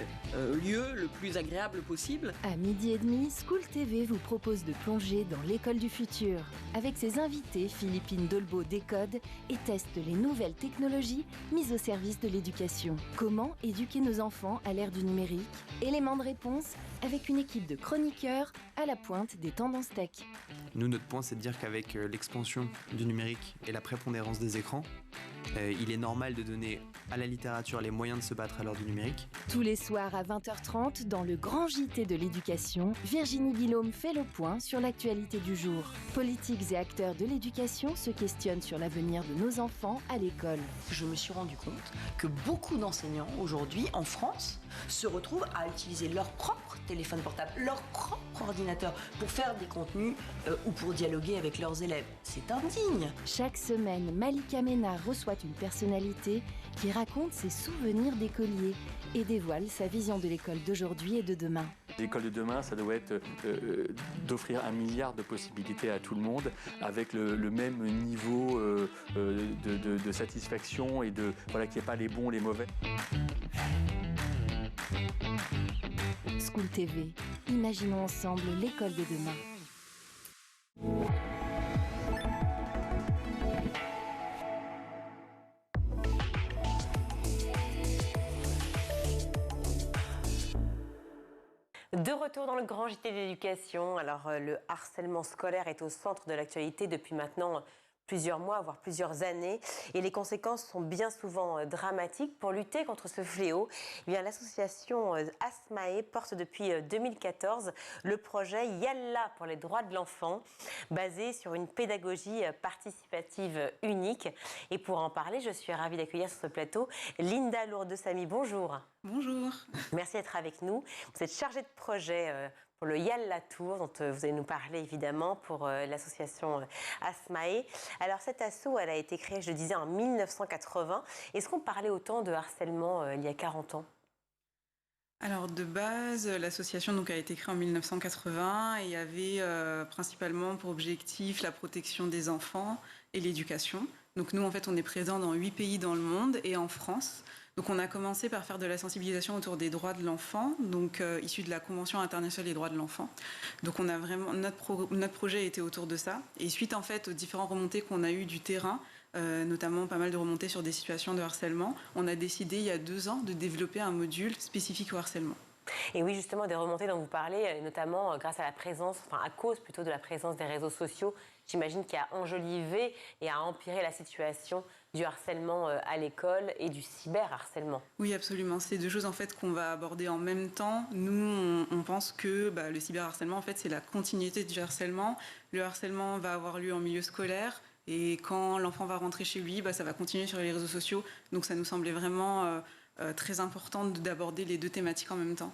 [SPEAKER 9] lieux le plus agréables possible.
[SPEAKER 7] À 12h30, School TV vous propose de plonger dans l'école du futur. Avec ses invités, Philippine Dolbeau décode et teste les nouvelles technologies mises au service de l'éducation. Comment éduquer nos enfants à l'ère du numérique? Élément de réponse avec une équipe de chroniqueurs à la pointe des tendances tech.
[SPEAKER 10] Nous, notre point, c'est de dire qu'avec l'expansion du numérique et la prépondérance des écrans, il est normal de donner à la littérature les moyens de se battre à l'heure du numérique.
[SPEAKER 7] Tous les soirs à 20h30, dans le grand JT de l'éducation, Virginie Guillaume fait le point sur l'actualité du jour. Politiques et acteurs de l'éducation se questionnent sur l'avenir de nos enfants à l'école.
[SPEAKER 11] Je me suis rendu compte que beaucoup d'enseignants aujourd'hui en France se retrouvent à utiliser leur propre téléphone portable, leur propre ordinateur pour faire des contenus ou pour dialoguer avec leurs élèves. C'est indigne.
[SPEAKER 7] Chaque semaine, Malika Ménard reçoit une personnalité qui raconte ses souvenirs d'écolier et dévoile sa vision de l'école d'aujourd'hui et de demain.
[SPEAKER 12] L'école de demain, ça doit être d'offrir 1 milliard de possibilités à tout le monde avec le même niveau de satisfaction et qu'il n'y ait pas les bons, les mauvais.
[SPEAKER 7] School TV, imaginons ensemble l'école de demain.
[SPEAKER 2] De retour dans le grand JT de l'éducation. Alors, le harcèlement scolaire est au centre de l'actualité depuis maintenant plusieurs mois, voire plusieurs années. Et les conséquences sont bien souvent dramatiques. Pour lutter contre ce fléau, eh bien, l'association Asmae porte depuis 2014 le projet Yalla pour les droits de l'enfant, basé sur une pédagogie participative unique. Et pour en parler, je suis ravie d'accueillir sur ce plateau Linda Lourdes-Samy. Bonjour.
[SPEAKER 13] Bonjour.
[SPEAKER 2] Merci d'être avec nous. Vous êtes chargée de projet pour le Yalla Tour, dont vous allez nous parler évidemment pour l'association Asmae. Alors cette asso, elle a été créée, je le disais, en 1980. Est-ce qu'on parlait autant de harcèlement il y a 40 ans ?
[SPEAKER 13] Alors de base, l'association a été créée en 1980 et avait principalement pour objectif la protection des enfants et l'éducation. Donc nous, en fait, on est présent dans 8 pays dans le monde et en France. Donc on a commencé par faire de la sensibilisation autour des droits de l'enfant, donc issu de la Convention internationale des droits de l'enfant. Donc on a vraiment notre projet était autour de ça. Et suite en fait aux différentes remontées qu'on a eues du terrain, notamment pas mal de remontées sur des situations de harcèlement, on a décidé il y a 2 ans de développer un module spécifique au harcèlement.
[SPEAKER 2] Et oui, justement, des remontées dont vous parlez, notamment grâce à la présence, enfin à cause plutôt de la présence des réseaux sociaux, j'imagine qu'il a enjolivé et a empiré la situation du harcèlement à l'école et du cyberharcèlement.
[SPEAKER 13] Oui, absolument. C'est 2 choses en fait qu'on va aborder en même temps. Nous, on pense que le cyberharcèlement, en fait, c'est la continuité du harcèlement. Le harcèlement va avoir lieu en milieu scolaire. Et quand l'enfant va rentrer chez lui, ça va continuer sur les réseaux sociaux. Donc ça nous semblait vraiment très important d'aborder les 2 thématiques en même temps.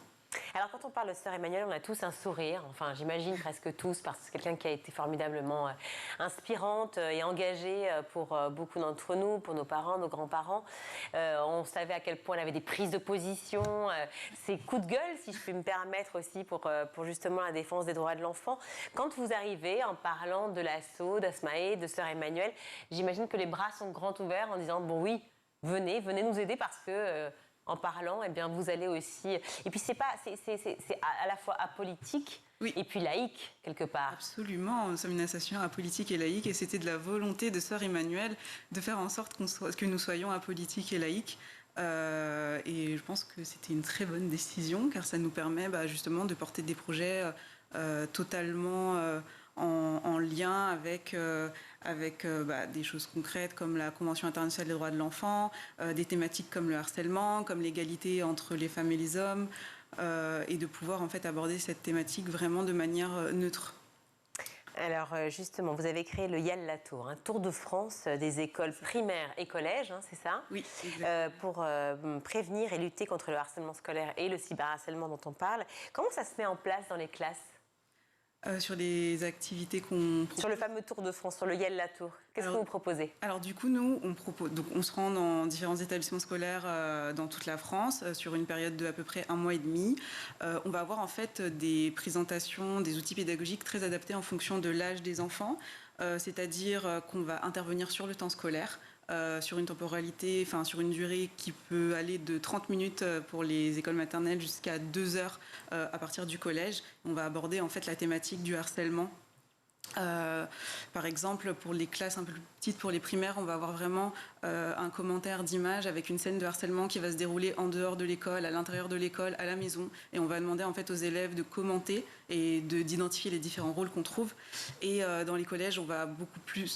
[SPEAKER 2] Alors quand on parle de Sœur Emmanuelle, on a tous un sourire, enfin j'imagine presque tous, parce que c'est quelqu'un qui a été formidablement inspirante et engagée pour beaucoup d'entre nous, pour nos parents, nos grands-parents. On savait à quel point elle avait des prises de position, ses coups de gueule, si je puis me permettre aussi, pour justement la défense des droits de l'enfant. Quand vous arrivez en parlant de l'assaut, d'Asmae, de Sœur Emmanuelle, j'imagine que les bras sont grands ouverts en disant « bon oui, venez nous aider parce que… en parlant, eh bien, vous allez aussi… Et puis, c'est à la fois apolitique et puis laïque, quelque part.
[SPEAKER 13] Absolument. Nous sommes une association apolitique et laïque et c'était de la volonté de Sœur Emmanuelle de faire en sorte que nous soyons apolitiques et laïques. Et je pense que c'était une très bonne décision car ça nous permet justement de porter des projets totalement… en lien avec des choses concrètes comme la Convention internationale des droits de l'enfant, des thématiques comme le harcèlement, comme l'égalité entre les femmes et les hommes, et de pouvoir en fait aborder cette thématique vraiment de manière neutre.
[SPEAKER 2] Alors justement, vous avez créé le YAL La Tour, un tour de France des écoles primaires et collèges, c'est ça ?
[SPEAKER 13] Oui,
[SPEAKER 2] pour prévenir et lutter contre le harcèlement scolaire et le cyberharcèlement dont on parle. Comment ça se met en place dans les classes ?
[SPEAKER 13] Sur les activités qu'on propose.
[SPEAKER 2] Sur le fameux Tour de France, sur le YAL La Tour, qu'est-ce que vous proposez ?
[SPEAKER 13] Alors du coup, nous, on se rend dans différents établissements scolaires dans toute la France sur une période de à peu près 1 mois et demi. On va avoir en fait des présentations, des outils pédagogiques très adaptés en fonction de l'âge des enfants, c'est-à-dire qu'on va intervenir sur le temps scolaire, sur une temporalité, sur une durée qui peut aller de 30 minutes pour les écoles maternelles jusqu'à 2 heures à partir du collège. On va aborder en fait la thématique du harcèlement. Par exemple, pour les classes un peu plus petites, pour les primaires, on va avoir vraiment un commentaire d'image avec une scène de harcèlement qui va se dérouler en dehors de l'école, à l'intérieur de l'école, à la maison. Et on va demander en fait aux élèves de commenter et d'identifier les différents rôles qu'on trouve. Et dans les collèges, on va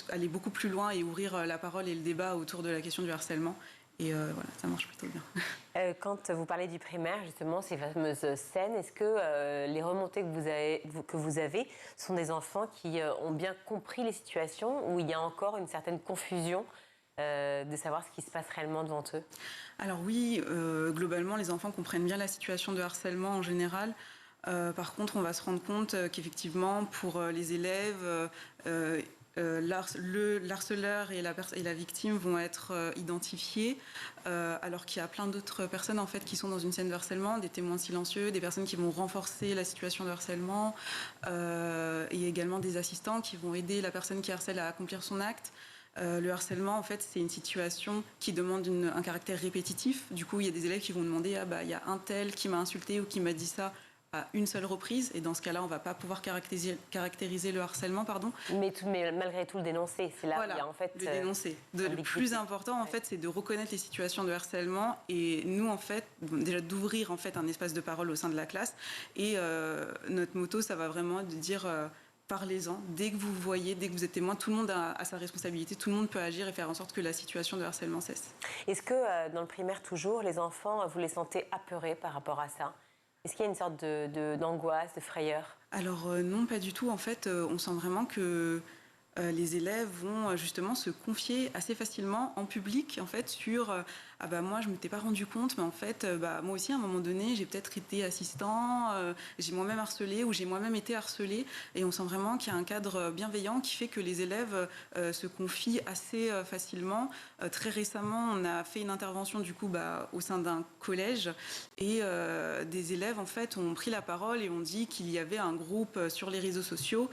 [SPEAKER 13] aller beaucoup plus loin et ouvrir la parole et le débat autour de la question du harcèlement. Et voilà, ça marche plutôt bien.
[SPEAKER 2] Quand vous parlez du primaire, justement, ces fameuses scènes, est-ce que les remontées que vous avez sont des enfants qui ont bien compris les situations ou il y a encore une certaine confusion de savoir ce qui se passe réellement devant eux ?
[SPEAKER 13] Alors oui, globalement, les enfants comprennent bien la situation de harcèlement en général. Par contre, on va se rendre compte qu'effectivement, pour les élèves… le harceleur et la victime vont être identifiés, alors qu'il y a plein d'autres personnes en fait qui sont dans une scène de harcèlement, des témoins silencieux, des personnes qui vont renforcer la situation de harcèlement, et également des assistants qui vont aider la personne qui harcèle à accomplir son acte. Le harcèlement, en fait, c'est une situation qui demande un caractère répétitif. Du coup, il y a des élèves qui vont demander il y a un tel qui m'a insulté ou qui m'a dit ça à une seule reprise, et dans ce cas-là, on ne va pas pouvoir caractériser le harcèlement, pardon.
[SPEAKER 2] Mais malgré tout le dénoncer, c'est là où il y a en fait…
[SPEAKER 13] le dénoncer. Le plus important, en fait, c'est de reconnaître les situations de harcèlement, et nous, en fait, déjà d'ouvrir en fait un espace de parole au sein de la classe, et notre motto, ça va vraiment être de dire… parlez-en, dès que vous voyez, dès que vous êtes témoin, tout le monde a sa responsabilité, tout le monde peut agir et faire en sorte que la situation de harcèlement cesse.
[SPEAKER 2] Est-ce que dans le primaire toujours, les enfants, vous les sentez apeurés par rapport à ça ? Est-ce qu'il y a une sorte d'angoisse, de frayeur ?
[SPEAKER 13] Alors non, pas du tout. En fait, on sent vraiment que les élèves vont justement se confier assez facilement en public, en fait, sur moi je ne m'étais pas rendu compte, mais en fait moi aussi à un moment donné j'ai peut-être été assistant, j'ai moi-même harcelé ou j'ai moi-même été harcelé, et on sent vraiment qu'il y a un cadre bienveillant qui fait que les élèves se confient assez facilement. Très récemment, on a fait une intervention du coup au sein d'un collège, et des élèves en fait ont pris la parole et ont dit qu'il y avait un groupe sur les réseaux sociaux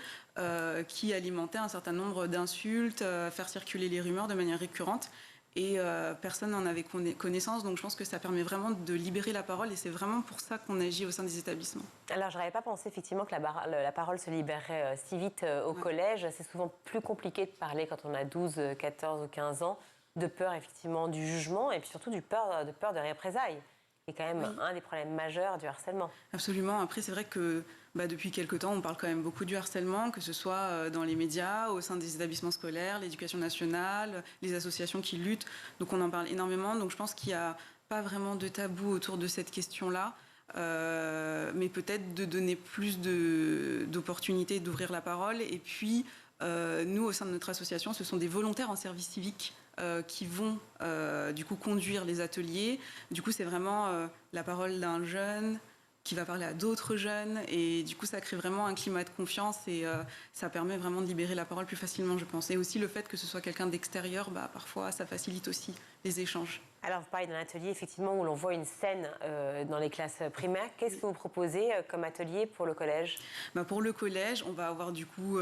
[SPEAKER 13] qui alimentait un certain nombre d'insultes, faire circuler les rumeurs de manière récurrente. Et personne n'en avait connaissance, donc je pense que ça permet vraiment de libérer la parole, et c'est vraiment pour ça qu'on agit au sein des établissements.
[SPEAKER 2] Alors je n'avais pas pensé effectivement que la parole se libérerait si vite au collège. C'est souvent plus compliqué de parler quand on a 12, 14 ou 15 ans, de peur effectivement du jugement, et puis surtout de peur de représailles. C'est quand même un des problèmes majeurs du harcèlement.
[SPEAKER 13] Absolument. Après, c'est vrai que depuis quelque temps, on parle quand même beaucoup du harcèlement, que ce soit dans les médias, au sein des établissements scolaires, l'éducation nationale, les associations qui luttent. Donc on en parle énormément. Donc je pense qu'il n'y a pas vraiment de tabou autour de cette question-là. Mais peut-être de donner plus d'opportunités, d'ouvrir la parole. Et puis, nous, au sein de notre association, ce sont des volontaires en service civique qui vont du coup conduire les ateliers. Du coup, c'est vraiment la parole d'un jeune qui va parler à d'autres jeunes et du coup ça crée vraiment un climat de confiance et ça permet vraiment de libérer la parole plus facilement, je pense. Et aussi le fait que ce soit quelqu'un d'extérieur, parfois ça facilite aussi les échanges.
[SPEAKER 2] Alors, vous parlez d'un atelier, effectivement, où l'on voit une scène dans les classes primaires. Qu'est-ce que vous proposez comme atelier pour le collège ?
[SPEAKER 13] Pour le collège, on va avoir du coup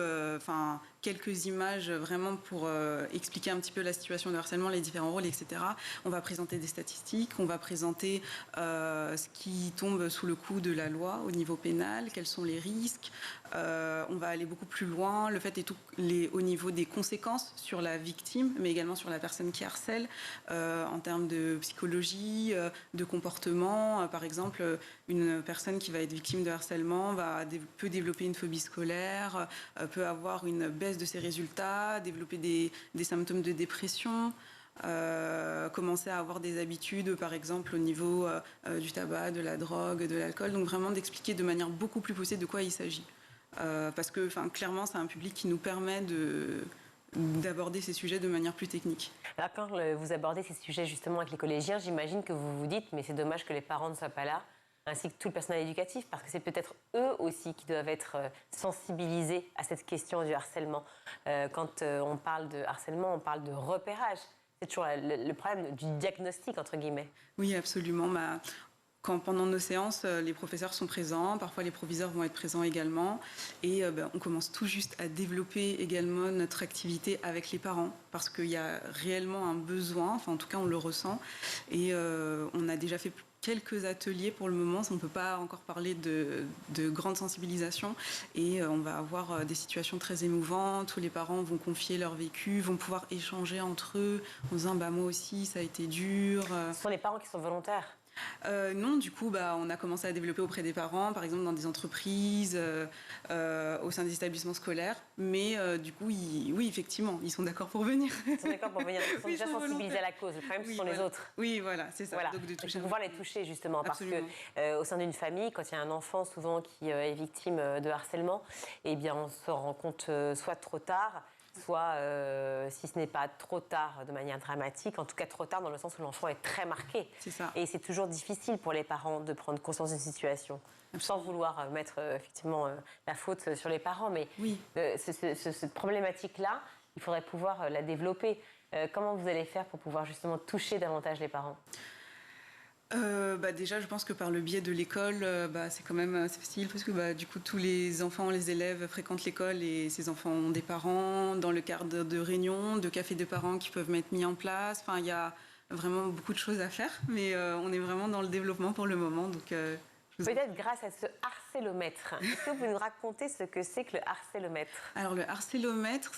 [SPEAKER 13] quelques images vraiment pour expliquer un petit peu la situation de harcèlement, les différents rôles, etc. On va présenter des statistiques, on va présenter ce qui tombe sous le coup de la loi au niveau pénal, quels sont les risques. On va aller beaucoup plus loin, le fait est au niveau des conséquences sur la victime, mais également sur la personne qui harcèle, en termes de psychologie, de comportement. Par exemple, une personne qui va être victime de harcèlement peut développer une phobie scolaire, peut avoir une baisse de ses résultats, développer des symptômes de dépression, commencer à avoir des habitudes, par exemple, au niveau du tabac, de la drogue, de l'alcool. Donc vraiment d'expliquer de manière beaucoup plus poussée de quoi il s'agit. Parce que clairement, c'est un public qui nous permet d'aborder ces sujets de manière plus technique.
[SPEAKER 2] Alors quand vous abordez ces sujets justement avec les collégiens, j'imagine que vous vous dites mais c'est dommage que les parents ne soient pas là, ainsi que tout le personnel éducatif, parce que c'est peut-être eux aussi qui doivent être sensibilisés à cette question du harcèlement. Quand on parle de harcèlement, on parle de repérage. C'est toujours le problème du diagnostic, entre guillemets.
[SPEAKER 13] Oui, absolument. Quand pendant nos séances, les professeurs sont présents, parfois les proviseurs vont être présents également, et on commence tout juste à développer également notre activité avec les parents, parce qu'il y a réellement un besoin, enfin en tout cas on le ressent, et on a déjà fait quelques ateliers pour le moment, on ne peut pas encore parler de grande sensibilisation, et on va avoir des situations très émouvantes où les parents vont confier leur vécu, vont pouvoir échanger entre eux en disant moi aussi ça a été dur.
[SPEAKER 2] Ce sont les parents qui sont volontaires?
[SPEAKER 13] Non, du coup, on a commencé à développer auprès des parents, par exemple dans des entreprises, au sein des établissements scolaires. Mais du coup, oui, effectivement, ils sont d'accord pour venir.
[SPEAKER 2] Ils sont d'accord pour venir. Ils sont déjà sensibilisés à la cause. Le problème, ce sont les autres.
[SPEAKER 13] Oui, voilà, c'est ça.
[SPEAKER 2] Voilà.
[SPEAKER 13] Donc, de toucher
[SPEAKER 2] pouvoir les toucher, justement. Absolument. Parce qu'au sein d'une famille, quand il y a un enfant, souvent, qui est victime de harcèlement, eh bien, on se rend compte soit trop tard, soit, si ce n'est pas trop tard de manière dramatique, en tout cas trop tard dans le sens où l'enfant est très marqué.
[SPEAKER 13] C'est ça.
[SPEAKER 2] Et c'est toujours difficile pour les parents de prendre conscience d'une situation. Sans vouloir mettre effectivement la faute sur les parents, mais
[SPEAKER 13] oui.
[SPEAKER 2] Cette problématique-là, il faudrait pouvoir la développer. Comment vous allez faire pour pouvoir justement toucher davantage les parents ?
[SPEAKER 13] Déjà, je pense que par le biais de l'école, c'est quand même assez facile parce que du coup, tous les enfants, les élèves fréquentent l'école et ces enfants ont des parents. Dans le cadre de réunions, de cafés de parents qui peuvent être mis en place. Enfin, il y a vraiment beaucoup de choses à faire, mais on est vraiment dans le développement pour le moment. Donc,
[SPEAKER 2] peut-être grâce à ce harcélomètre. Est-ce que vous nous racontez ce que c'est que le harcélomètre ?
[SPEAKER 13] Alors le harcélomètre,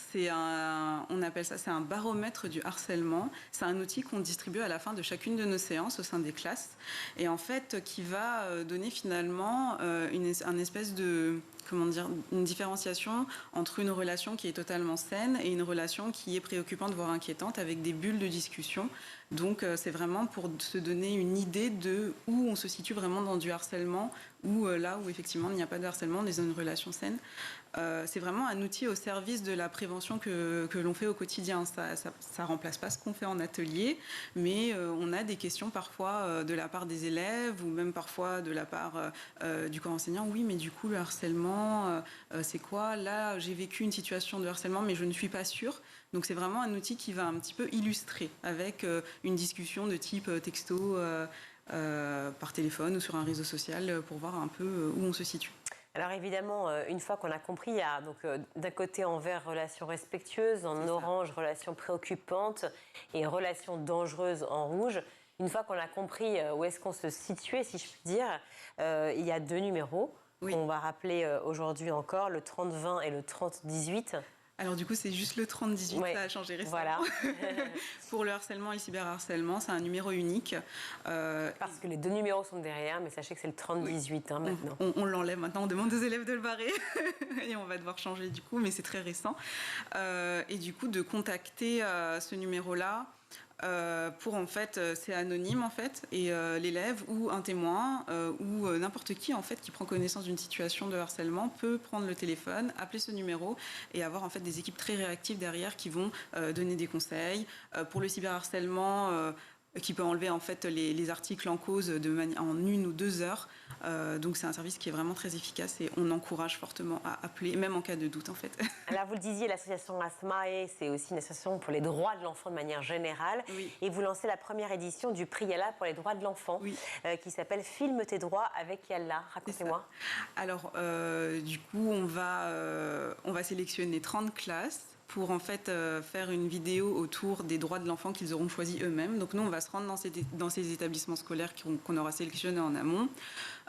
[SPEAKER 13] on appelle ça, c'est un baromètre du harcèlement. C'est un outil qu'on distribue à la fin de chacune de nos séances au sein des classes, et en fait qui va donner finalement une espèce de une différenciation entre une relation qui est totalement saine et une relation qui est préoccupante, voire inquiétante, avec des bulles de discussion. Donc c'est vraiment pour se donner une idée de où on se situe vraiment dans du harcèlement, ou là où effectivement il n'y a pas de harcèlement, on est dans une relation saine. C'est vraiment un outil au service de la prévention que l'on fait au quotidien. Ça remplace pas ce qu'on fait en atelier, mais on a des questions parfois de la part des élèves ou même parfois de la part du corps enseignant. Oui, mais du coup le harcèlement, c'est quoi ? Là, j'ai vécu une situation de harcèlement, mais je ne suis pas sûre. Donc c'est vraiment un outil qui va un petit peu illustrer avec une discussion de type texto par téléphone ou sur un réseau social pour voir un peu où on se situe.
[SPEAKER 2] Alors évidemment, une fois qu'on a compris, il y a donc d'un côté en vert relations respectueuses, en orange relations préoccupantes et relations dangereuses en rouge. Une fois qu'on a compris où est-ce qu'on se situait, si je puis dire, il y a 2 numéros qu'on va rappeler aujourd'hui encore, le 30-20 et le 30-18.
[SPEAKER 13] Alors du coup, c'est juste le 30-18, ça a changé récemment.
[SPEAKER 2] Voilà.
[SPEAKER 13] Pour le harcèlement et le cyberharcèlement, c'est un numéro unique.
[SPEAKER 2] Parce que les 2 numéros sont derrière, mais sachez que c'est le 30-18 maintenant.
[SPEAKER 13] On l'enlève maintenant, on demande aux élèves de le barrer et on va devoir changer du coup, mais c'est très récent. Et du coup, de contacter ce numéro-là, pour en fait, c'est anonyme en fait, et l'élève ou un témoin ou n'importe qui en fait qui prend connaissance d'une situation de harcèlement peut prendre le téléphone, appeler ce numéro et avoir en fait des équipes très réactives derrière qui vont donner des conseils. Pour le cyberharcèlement, qui peut enlever en fait les articles en cause en 1 ou 2 heures. Donc c'est un service qui est vraiment très efficace et on encourage fortement à appeler, même en cas de doute en fait.
[SPEAKER 2] Alors vous le disiez, l'association ASMAE, c'est aussi une association pour les droits de l'enfant de manière générale. Oui. Et vous lancez la première édition du prix Yalla pour les droits de l'enfant, qui s'appelle Filme tes droits avec Yalla. Racontez-moi.
[SPEAKER 13] Alors du coup, on va sélectionner 30 classes pour en fait faire une vidéo autour des droits de l'enfant qu'ils auront choisis eux-mêmes. Donc nous, on va se rendre dans ces établissements scolaires qu'on aura sélectionnés en amont.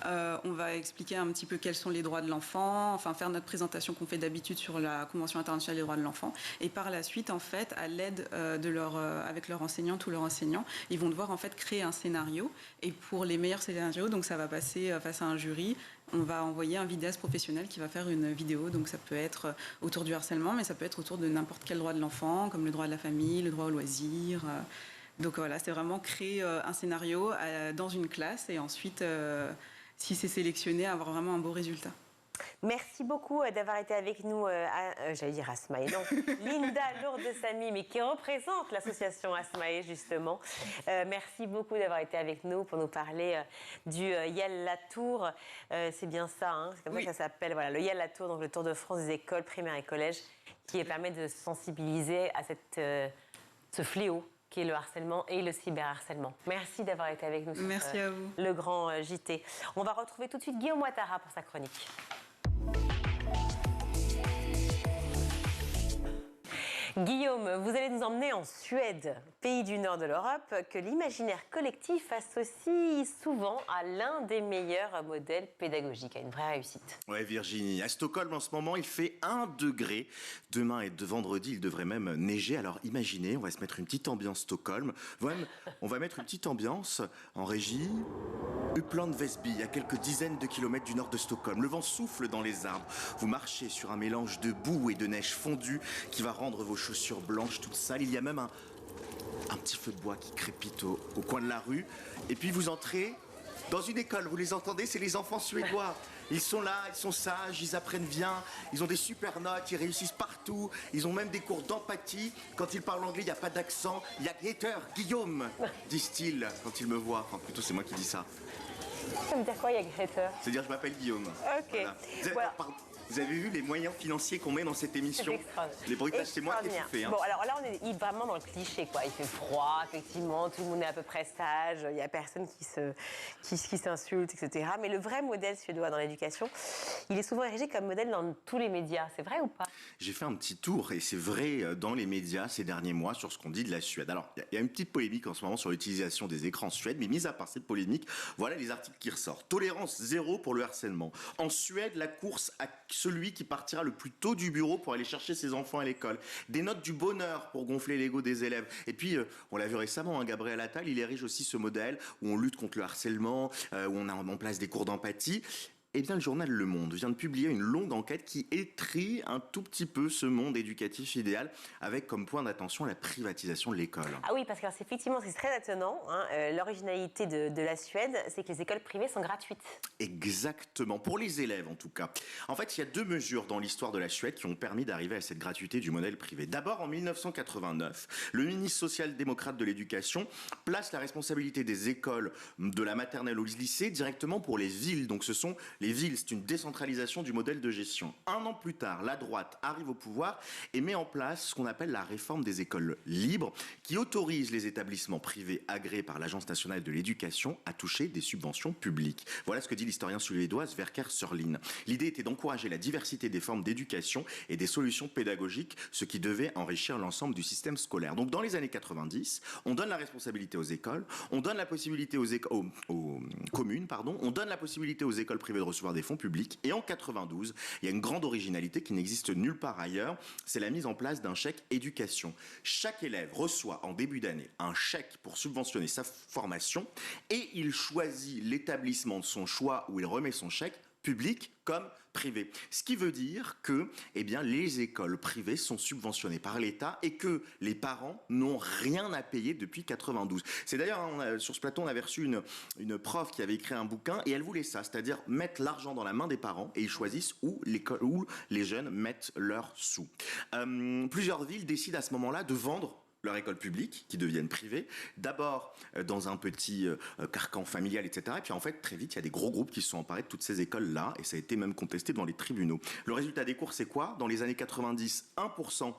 [SPEAKER 13] On va expliquer un petit peu quels sont les droits de l'enfant, enfin faire notre présentation qu'on fait d'habitude sur la Convention internationale des droits de l'enfant. Et par la suite, en fait, à l'aide avec leur enseignante ou leur enseignant, ils vont devoir en fait créer un scénario. Et pour les meilleurs scénarios, donc ça va passer face à un jury. On va envoyer un vidéaste professionnel qui va faire une vidéo. Donc ça peut être autour du harcèlement, mais ça peut être autour de n'importe quel droit de l'enfant, comme le droit de la famille, le droit au loisir. Donc voilà, c'est vraiment créer un scénario dans une classe et ensuite, si c'est sélectionné, avoir vraiment un beau résultat.
[SPEAKER 2] Merci beaucoup d'avoir été avec nous, j'allais dire Asmae, non, Linda Lourdes-Samy, mais qui représente l'association Asmae justement. Merci beaucoup d'avoir été avec nous pour nous parler du Yalla Tour. C'est bien ça, hein, c'est comme ça que ça s'appelle, voilà, le Yalla Tour, donc le Tour de France des écoles primaires et collèges, qui permet de sensibiliser à ce fléau qui est le harcèlement et le cyberharcèlement. Merci d'avoir été avec nous.
[SPEAKER 13] Merci à vous.
[SPEAKER 2] Le grand JT. On va retrouver tout de suite Guillaume Ouattara pour sa chronique. Guillaume, vous allez nous emmener en Suède, pays du nord de l'Europe, que l'imaginaire collectif associe souvent à l'un des meilleurs modèles pédagogiques, à une vraie réussite.
[SPEAKER 3] Ouais, Virginie, à Stockholm en ce moment, il fait 1 degré. Demain et vendredi, il devrait même neiger. Alors imaginez, on va se mettre une petite ambiance Stockholm. On va mettre une petite ambiance en régie. Uppland Väsby, à quelques dizaines de kilomètres du nord de Stockholm. Le vent souffle dans les arbres. Vous marchez sur un mélange de boue et de neige fondue qui va rendre vos chaussures blanches toutes sales. Il y a même un petit feu de bois qui crépite au coin de la rue. Et puis vous entrez dans une école. Vous les entendez, c'est les enfants suédois. Ils sont là, ils sont sages, ils apprennent bien, ils ont des super notes, ils réussissent partout. Ils ont même des cours d'empathie. Quand ils parlent anglais, il n'y a pas d'accent. Il y a Gator, Guillaume, disent-ils quand ils me voient. Enfin, plutôt, c'est moi qui dis ça.
[SPEAKER 2] Ça veut dire quoi, il y a Greta?
[SPEAKER 3] C'est-à-dire, je m'appelle Guillaume.
[SPEAKER 2] Ok.
[SPEAKER 3] Voilà. Vous avez vu les moyens financiers qu'on met dans cette émission? Les bruitages, c'est moi qui ai tout fait. Hein.
[SPEAKER 2] Bon, alors là, on est vraiment dans le cliché, quoi. Il fait froid, effectivement, tout le monde est à peu près sage, il n'y a personne qui s'insulte, etc. Mais le vrai modèle suédois dans l'éducation, il est souvent érigé comme modèle dans tous les médias. C'est vrai ou pas?
[SPEAKER 3] J'ai fait un petit tour, et c'est vrai dans les médias ces derniers mois sur ce qu'on dit de la Suède. Alors, il y a une petite polémique en ce moment sur l'utilisation des écrans en Suède, mais mis à part cette polémique, voilà les articles qui ressortent. Tolérance zéro pour le harcèlement. En Suède, la course à celui qui partira le plus tôt du bureau pour aller chercher ses enfants à l'école. Des notes du bonheur pour gonfler l'ego des élèves. Et puis, on l'a vu récemment, hein, Gabriel Attal, il érige aussi ce modèle où on lutte contre le harcèlement, où on a en place des cours d'empathie. Eh bien, le journal Le Monde vient de publier une longue enquête qui étrille un tout petit peu ce monde éducatif idéal, avec comme point d'attention la privatisation de l'école.
[SPEAKER 2] Ah oui, parce que effectivement, c'est très étonnant. Hein, l'originalité de la Suède, c'est que les écoles privées sont gratuites.
[SPEAKER 3] Exactement, pour les élèves en tout cas. En fait, il y a 2 mesures dans l'histoire de la Suède qui ont permis d'arriver à cette gratuité du modèle privé. D'abord, en 1989, le ministre social-démocrate de l'éducation place la responsabilité des écoles de la maternelle au lycée directement pour les villes. Donc ce sont les villes, c'est une décentralisation du modèle de gestion. 1 an plus tard, la droite arrive au pouvoir et met en place ce qu'on appelle la réforme des écoles libres, qui autorise les établissements privés agréés par l'Agence nationale de l'éducation à toucher des subventions publiques. Voilà ce que dit l'historien suédois Sverker Sörlin. L'idée était d'encourager la diversité des formes d'éducation et des solutions pédagogiques, ce qui devait enrichir l'ensemble du système scolaire. Donc dans les années 90, on donne la responsabilité aux écoles, on donne la possibilité aux communes, on donne la possibilité aux écoles privées de recevoir des fonds publics. Et en 92, il y a une grande originalité qui n'existe nulle part ailleurs, c'est la mise en place d'un chèque éducation. Chaque élève reçoit en début d'année un chèque pour subventionner sa formation et il choisit l'établissement de son choix où il remet son chèque, public comme privé. Ce qui veut dire que les écoles privées sont subventionnées par l'État et que les parents n'ont rien à payer depuis 92. C'est d'ailleurs, sur ce plateau, on avait reçu une prof qui avait écrit un bouquin et elle voulait ça, c'est-à-dire mettre l'argent dans la main des parents et ils choisissent où les jeunes mettent leurs sous. Plusieurs villes décident à ce moment-là de vendre leur école publique, qui deviennent privées, d'abord dans un petit carcan familial, etc. Et puis en fait, très vite, il y a des gros groupes qui se sont emparés de toutes ces écoles-là, et ça a été même contesté devant les tribunaux. Le résultat des cours, c'est quoi? Dans les années 90, 1%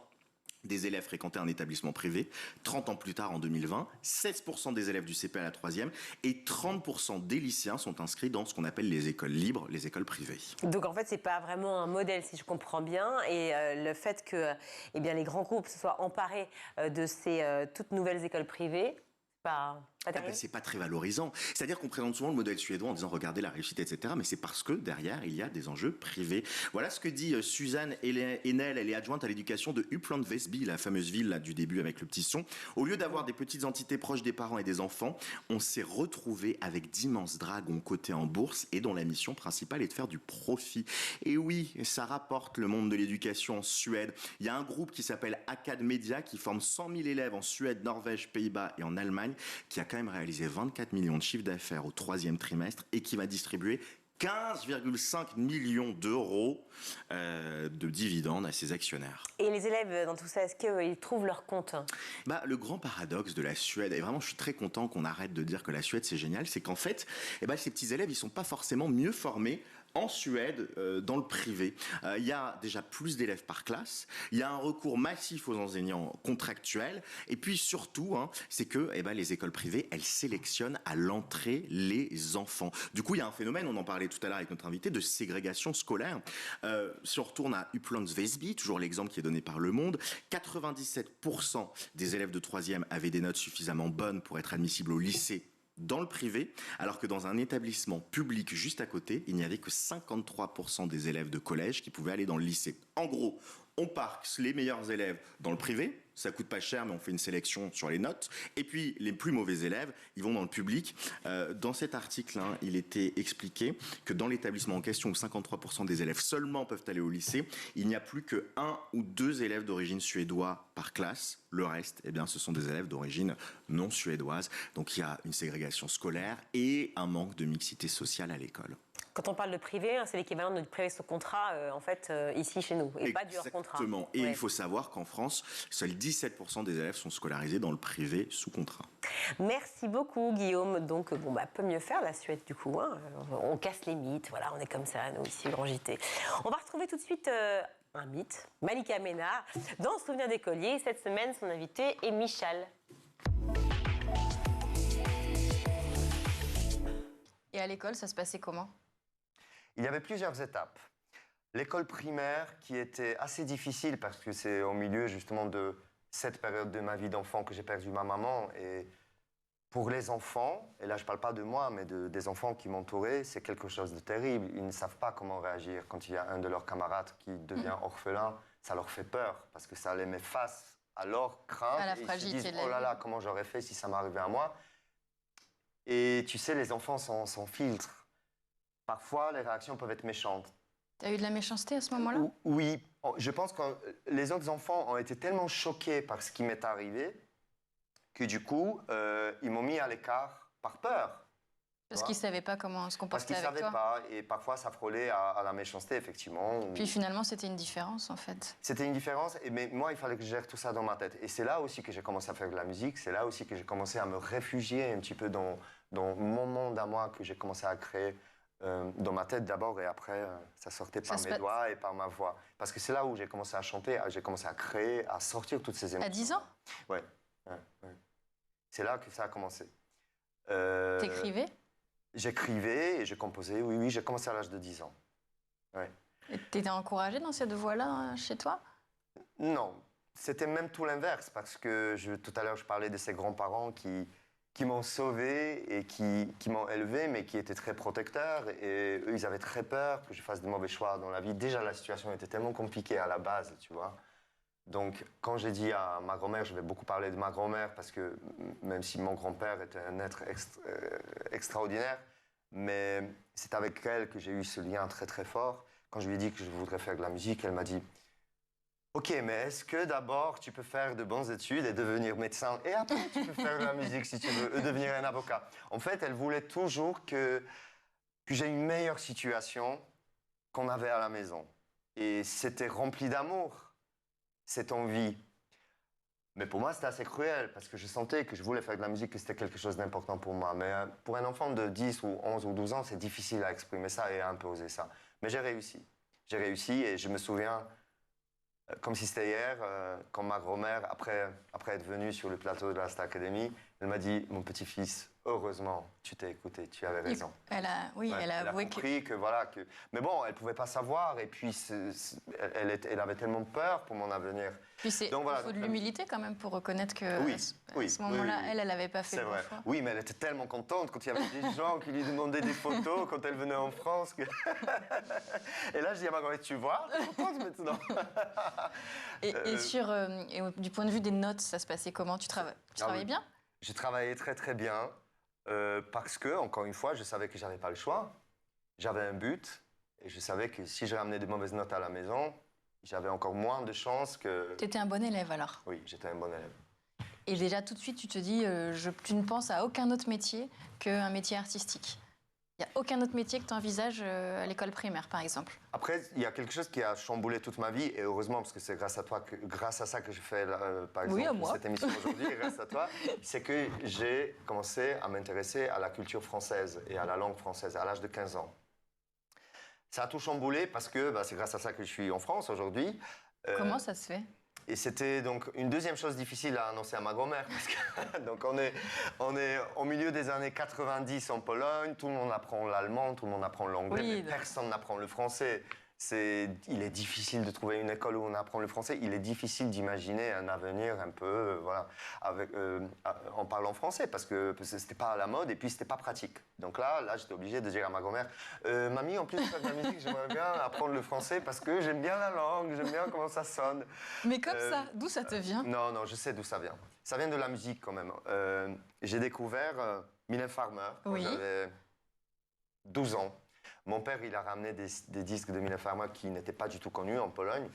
[SPEAKER 3] des élèves fréquentaient un établissement privé. 30 ans plus tard, en 2020, 16% des élèves du CP à la 3e et 30% des lycéens sont inscrits dans ce qu'on appelle les écoles libres, les écoles privées.
[SPEAKER 2] Donc en fait, c'est pas vraiment un modèle, si je comprends bien. Et le fait que les grands groupes se soient emparés de ces toutes nouvelles écoles privées,
[SPEAKER 3] c'est pas très valorisant. C'est-à-dire qu'on présente souvent le modèle suédois en disant regardez la réussite, etc. Mais c'est parce que derrière, il y a des enjeux privés. Voilà ce que dit Suzanne Enel. Elle est adjointe à l'éducation de Uppland Väsby, la fameuse ville là, du début avec le petit son. Au lieu d'avoir des petites entités proches des parents et des enfants, on s'est retrouvé avec d'immenses dragons cotés en bourse et dont la mission principale est de faire du profit. Et oui, ça rapporte le monde de l'éducation en Suède. Il y a un groupe qui s'appelle Acad Media qui forme 100 000 élèves en Suède, Norvège, Pays-Bas et en Allemagne, qui a quand même réalisé 24 millions de chiffres d'affaires au 3e trimestre et qui va distribuer 15,5 millions d'euros de dividendes à ses actionnaires.
[SPEAKER 2] Et les élèves, dans tout ça, est-ce qu'ils trouvent leur compte?
[SPEAKER 3] Le grand paradoxe de la Suède, et vraiment je suis très content qu'on arrête de dire que la Suède c'est génial, c'est qu'en fait, ces petits élèves, ils sont pas forcément mieux formés en Suède, dans le privé. Il y a déjà plus d'élèves par classe, il y a un recours massif aux enseignants contractuels, et puis surtout, c'est que les écoles privées, elles sélectionnent à l'entrée les enfants. Du coup, il y a un phénomène, on en parlait tout à l'heure avec notre invité, de ségrégation scolaire. Si on retourne à Uppland Väsby, toujours l'exemple qui est donné par Le Monde, 97% des élèves de 3e avaient des notes suffisamment bonnes pour être admissibles au lycée dans le privé, alors que dans un établissement public juste à côté, il n'y avait que 53% des élèves de collège qui pouvaient aller dans le lycée. En gros, on parque les meilleurs élèves dans le privé, ça coûte pas cher, mais on fait une sélection sur les notes. Et puis, les plus mauvais élèves, ils vont dans le public. Dans cet article, il était expliqué que dans l'établissement en question, où 53% des élèves seulement peuvent aller au lycée, il n'y a plus que 1 ou 2 élèves d'origine suédoise par classe. Le reste, ce sont des élèves d'origine non suédoise. Donc, il y a une ségrégation scolaire et un manque de mixité sociale à l'école.
[SPEAKER 2] Quand on parle de privé, c'est l'équivalent de privé sous contrat, ici chez nous, et pas du hors contrat.
[SPEAKER 3] Exactement. Et il faut savoir qu'en France, seuls 17% des élèves sont scolarisés dans le privé sous contrat.
[SPEAKER 2] Merci beaucoup, Guillaume. Donc, peut mieux faire la Suède, du coup. On casse les mythes, voilà, on est comme ça, nous, ici, Grand JT. On va retrouver tout de suite un mythe, Malika Ménard, dans Souvenir d'écolier. Cette semaine, son invité est Michal.
[SPEAKER 14] Et à l'école, ça se passait comment ?
[SPEAKER 15] Il y avait plusieurs étapes. L'école primaire qui était assez difficile parce que c'est au milieu justement de cette période de ma vie d'enfant que j'ai perdu ma maman. Et pour les enfants, et là je ne parle pas de moi, mais des enfants qui m'entouraient, c'est quelque chose de terrible. Ils ne savent pas comment réagir quand il y a un de leurs camarades qui devient orphelin. Ça leur fait peur parce que ça les met face à leur crainte.
[SPEAKER 14] À la
[SPEAKER 15] et
[SPEAKER 14] fragilité
[SPEAKER 15] ils se disent,
[SPEAKER 14] de la
[SPEAKER 15] oh là
[SPEAKER 14] vie.
[SPEAKER 15] là, comment j'aurais fait si ça m'arrivait à moi. Et tu sais, les enfants sont filtres. Parfois, les réactions peuvent être méchantes.
[SPEAKER 14] T'as eu de la méchanceté à ce moment-là ?
[SPEAKER 15] Oui. Je pense que les autres enfants ont été tellement choqués par ce qui m'est arrivé que du coup, ils m'ont mis à l'écart par peur.
[SPEAKER 14] Parce qu'ils ne savaient pas comment se comporter avec toi.
[SPEAKER 15] Parce qu'ils ne savaient pas. Et parfois, ça frôlait à la méchanceté, effectivement.
[SPEAKER 14] Puis finalement, c'était une différence, en fait.
[SPEAKER 15] C'était une différence. Mais moi, il fallait que je gère tout ça dans ma tête. Et c'est là aussi que j'ai commencé à faire de la musique. C'est là aussi que j'ai commencé à me réfugier un petit peu dans mon monde à moi que j'ai commencé à créer. Dans ma tête d'abord et après ça sortait par mes doigts et par ma voix. Parce que c'est là où j'ai commencé à chanter, j'ai commencé à créer, à sortir toutes ces émotions.
[SPEAKER 14] À 10 ans ?
[SPEAKER 15] Ouais. C'est là que ça a commencé.
[SPEAKER 14] T'écrivais ?
[SPEAKER 15] J'écrivais et je composais, oui, j'ai commencé à l'âge de 10 ans. Ouais.
[SPEAKER 14] Et t'étais encouragée dans cette voie-là chez toi ?
[SPEAKER 15] Non, c'était même tout l'inverse parce que tout à l'heure je parlais de ces grands-parents qui m'ont sauvé et qui m'ont élevé, mais qui étaient très protecteurs. Et eux, ils avaient très peur que je fasse de mauvais choix dans la vie. Déjà, la situation était tellement compliquée à la base, tu vois. Donc, quand j'ai dit à ma grand-mère, je vais beaucoup parler de ma grand-mère, parce que même si mon grand-père était un être extraordinaire, mais c'est avec elle que j'ai eu ce lien très, très fort. Quand je lui ai dit que je voudrais faire de la musique, elle m'a dit... Ok, mais est-ce que d'abord tu peux faire de bonnes études et devenir médecin et après tu peux faire de la musique si tu veux, devenir un avocat? En fait, elle voulait toujours que j'ai une meilleure situation qu'on avait à la maison. Et c'était rempli d'amour, cette envie. Mais pour moi, c'était assez cruel parce que je sentais que je voulais faire de la musique, que c'était quelque chose d'important pour moi. Mais pour un enfant de 10 ou 11 ou 12 ans, c'est difficile à exprimer ça et à imposer ça. Mais j'ai réussi. J'ai réussi et je me souviens, comme si c'était hier, quand ma grand-mère, après être venue sur le plateau de la Star Academy, elle m'a dit « Mon petit-fils, heureusement, tu t'es écouté, tu avais raison. »
[SPEAKER 14] Elle a avoué
[SPEAKER 15] que voilà, mais bon, elle ne pouvait pas savoir et puis elle avait tellement peur pour mon avenir.
[SPEAKER 14] Puis donc, voilà, il faut de l'humilité quand même pour reconnaître que à ce moment-là, elle n'avait pas fait le bon choix.
[SPEAKER 15] Oui, mais elle était tellement contente quand il y avait des gens qui lui demandaient des photos quand elle venait en France. Et là, je dis à ma grand-mère, tu vois, tu es contente maintenant.
[SPEAKER 14] Et du point de vue des notes, ça se passait comment? Tu travaillais bien?
[SPEAKER 15] J'ai travaillé très très bien parce que, encore une fois, je savais que j'avais pas le choix. J'avais un but et je savais que si je ramenais de mauvaises notes à la maison, j'avais encore moins de chances que...
[SPEAKER 14] Tu étais un bon élève alors?
[SPEAKER 15] Oui, j'étais un bon élève.
[SPEAKER 14] Et déjà tout de suite, tu te dis, tu ne penses à aucun autre métier qu'un métier artistique. Il n'y a aucun autre métier que tu envisages à l'école primaire, par exemple?
[SPEAKER 15] Après, il y a quelque chose qui a chamboulé toute ma vie, et heureusement, parce que c'est grâce à ça que je fais, par exemple, cette émission aujourd'hui, grâce à toi, c'est que j'ai commencé à m'intéresser à la culture française et à la langue française à l'âge de 15 ans. Ça a tout chamboulé parce que c'est grâce à ça que je suis en France aujourd'hui.
[SPEAKER 14] Comment ça se fait?
[SPEAKER 15] Et c'était donc une deuxième chose difficile à annoncer à ma grand-mère. Donc on est au milieu des années 90 en Pologne, tout le monde apprend l'allemand, tout le monde apprend l'anglais, mais personne n'apprend le français. Il est difficile de trouver une école où on apprend le français. Il est difficile d'imaginer un avenir un peu en parlant français parce que c'était pas à la mode et puis c'était pas pratique. Donc là j'étais obligé de dire à ma grand-mère mamie, en plus de faire de la musique, j'aimerais bien apprendre le français parce que j'aime bien la langue, j'aime bien comment ça sonne.
[SPEAKER 14] Mais comme ça, d'où ça te vient?
[SPEAKER 15] Non, je sais d'où ça vient. Ça vient de la musique quand même. J'ai découvert Mylène Farmer quand j'avais 12 ans. Mon père, il a ramené des disques de Mylène Farmer qui n'étaient pas du tout connus en Pologne.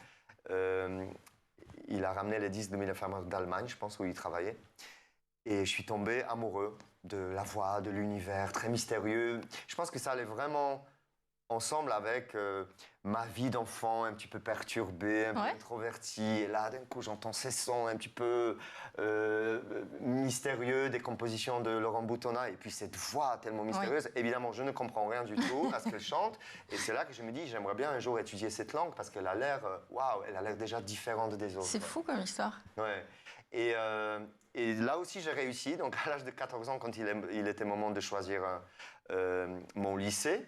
[SPEAKER 15] Il a ramené les disques de Mylène Farmer d'Allemagne, je pense, où il travaillait. Et je suis tombé amoureux de la voix, de l'univers, très mystérieux. Je pense que ça allait vraiment ensemble avec ma vie d'enfant un petit peu perturbée, un peu introvertie. Et là, d'un coup, j'entends ces sons un petit peu mystérieux, des compositions de Laurent Boutonnat, et puis cette voix tellement mystérieuse. Évidemment, je ne comprends rien du tout à ce qu'elle chante. Et c'est là que je me dis, j'aimerais bien un jour étudier cette langue, parce qu'elle a l'air, elle a l'air déjà différente des autres.
[SPEAKER 14] C'est fou comme histoire.
[SPEAKER 15] Ouais. Et là aussi, j'ai réussi. Donc, à l'âge de 14 ans, quand il était moment de choisir mon lycée,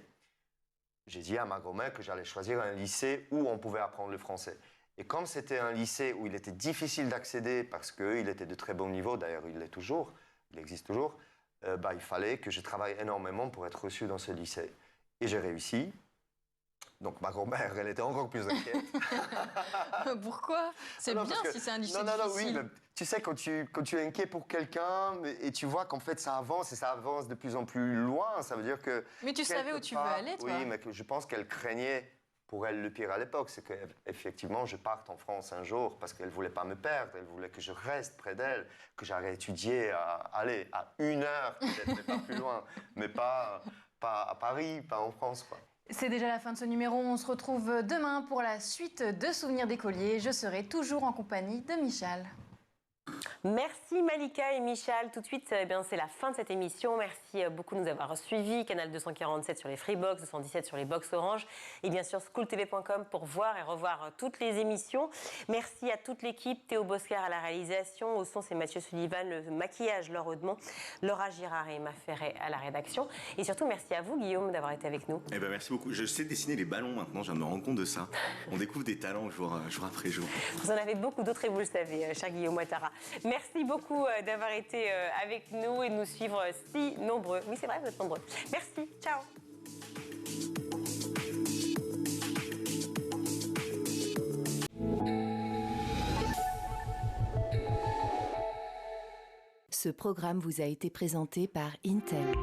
[SPEAKER 15] j'ai dit à ma grand-mère que j'allais choisir un lycée où on pouvait apprendre le français. Et comme c'était un lycée où il était difficile d'accéder parce qu'il était de très bon niveau, d'ailleurs il existe toujours, il fallait que je travaille énormément pour être reçu dans ce lycée. Et j'ai réussi. Donc ma grand-mère, elle était encore plus inquiète.
[SPEAKER 14] Pourquoi? C'est bien si c'est un lycée difficile.
[SPEAKER 15] Oui, mais tu sais, quand tu es inquiet pour quelqu'un et tu vois qu'en fait ça avance et ça avance de plus en plus loin, ça veut dire que...
[SPEAKER 14] Mais tu savais où tu veux aller, toi?
[SPEAKER 15] Oui, mais je pense qu'elle craignait, pour elle, le pire à l'époque, c'est qu'effectivement je parte en France un jour parce qu'elle ne voulait pas me perdre, elle voulait que je reste près d'elle, que j'allais étudier à 1 heure, peut-être, mais pas plus loin, mais pas à Paris, pas en France, quoi.
[SPEAKER 14] C'est déjà la fin de ce numéro. On se retrouve demain pour la suite de Souvenirs d'écoliers. Je serai toujours en compagnie de Michal.
[SPEAKER 2] Merci Malika et Michal. Tout de suite, c'est la fin de cette émission. Merci beaucoup de nous avoir suivis. Canal 247 sur les Freebox, 217 sur les Box Orange et bien sûr schooltv.com pour voir et revoir toutes les émissions. Merci à toute l'équipe. Théo Boscar à la réalisation. Au son, c'est Mathieu Sullivan. Le maquillage, Laure Audemont. Laura Girard et Emma Ferret à la rédaction. Et surtout, merci à vous, Guillaume, d'avoir été avec nous.
[SPEAKER 3] Merci beaucoup. Je sais dessiner les ballons maintenant. Je viens de me rendre compte de ça. On découvre des talents jour après jour.
[SPEAKER 2] Vous en avez beaucoup d'autres et vous le savez, cher Guillaume Ouattara. Merci beaucoup d'avoir été avec nous et de nous suivre si nombreux. Oui, c'est vrai, vous êtes nombreux. Merci, ciao.
[SPEAKER 7] Ce programme vous a été présenté par Intel.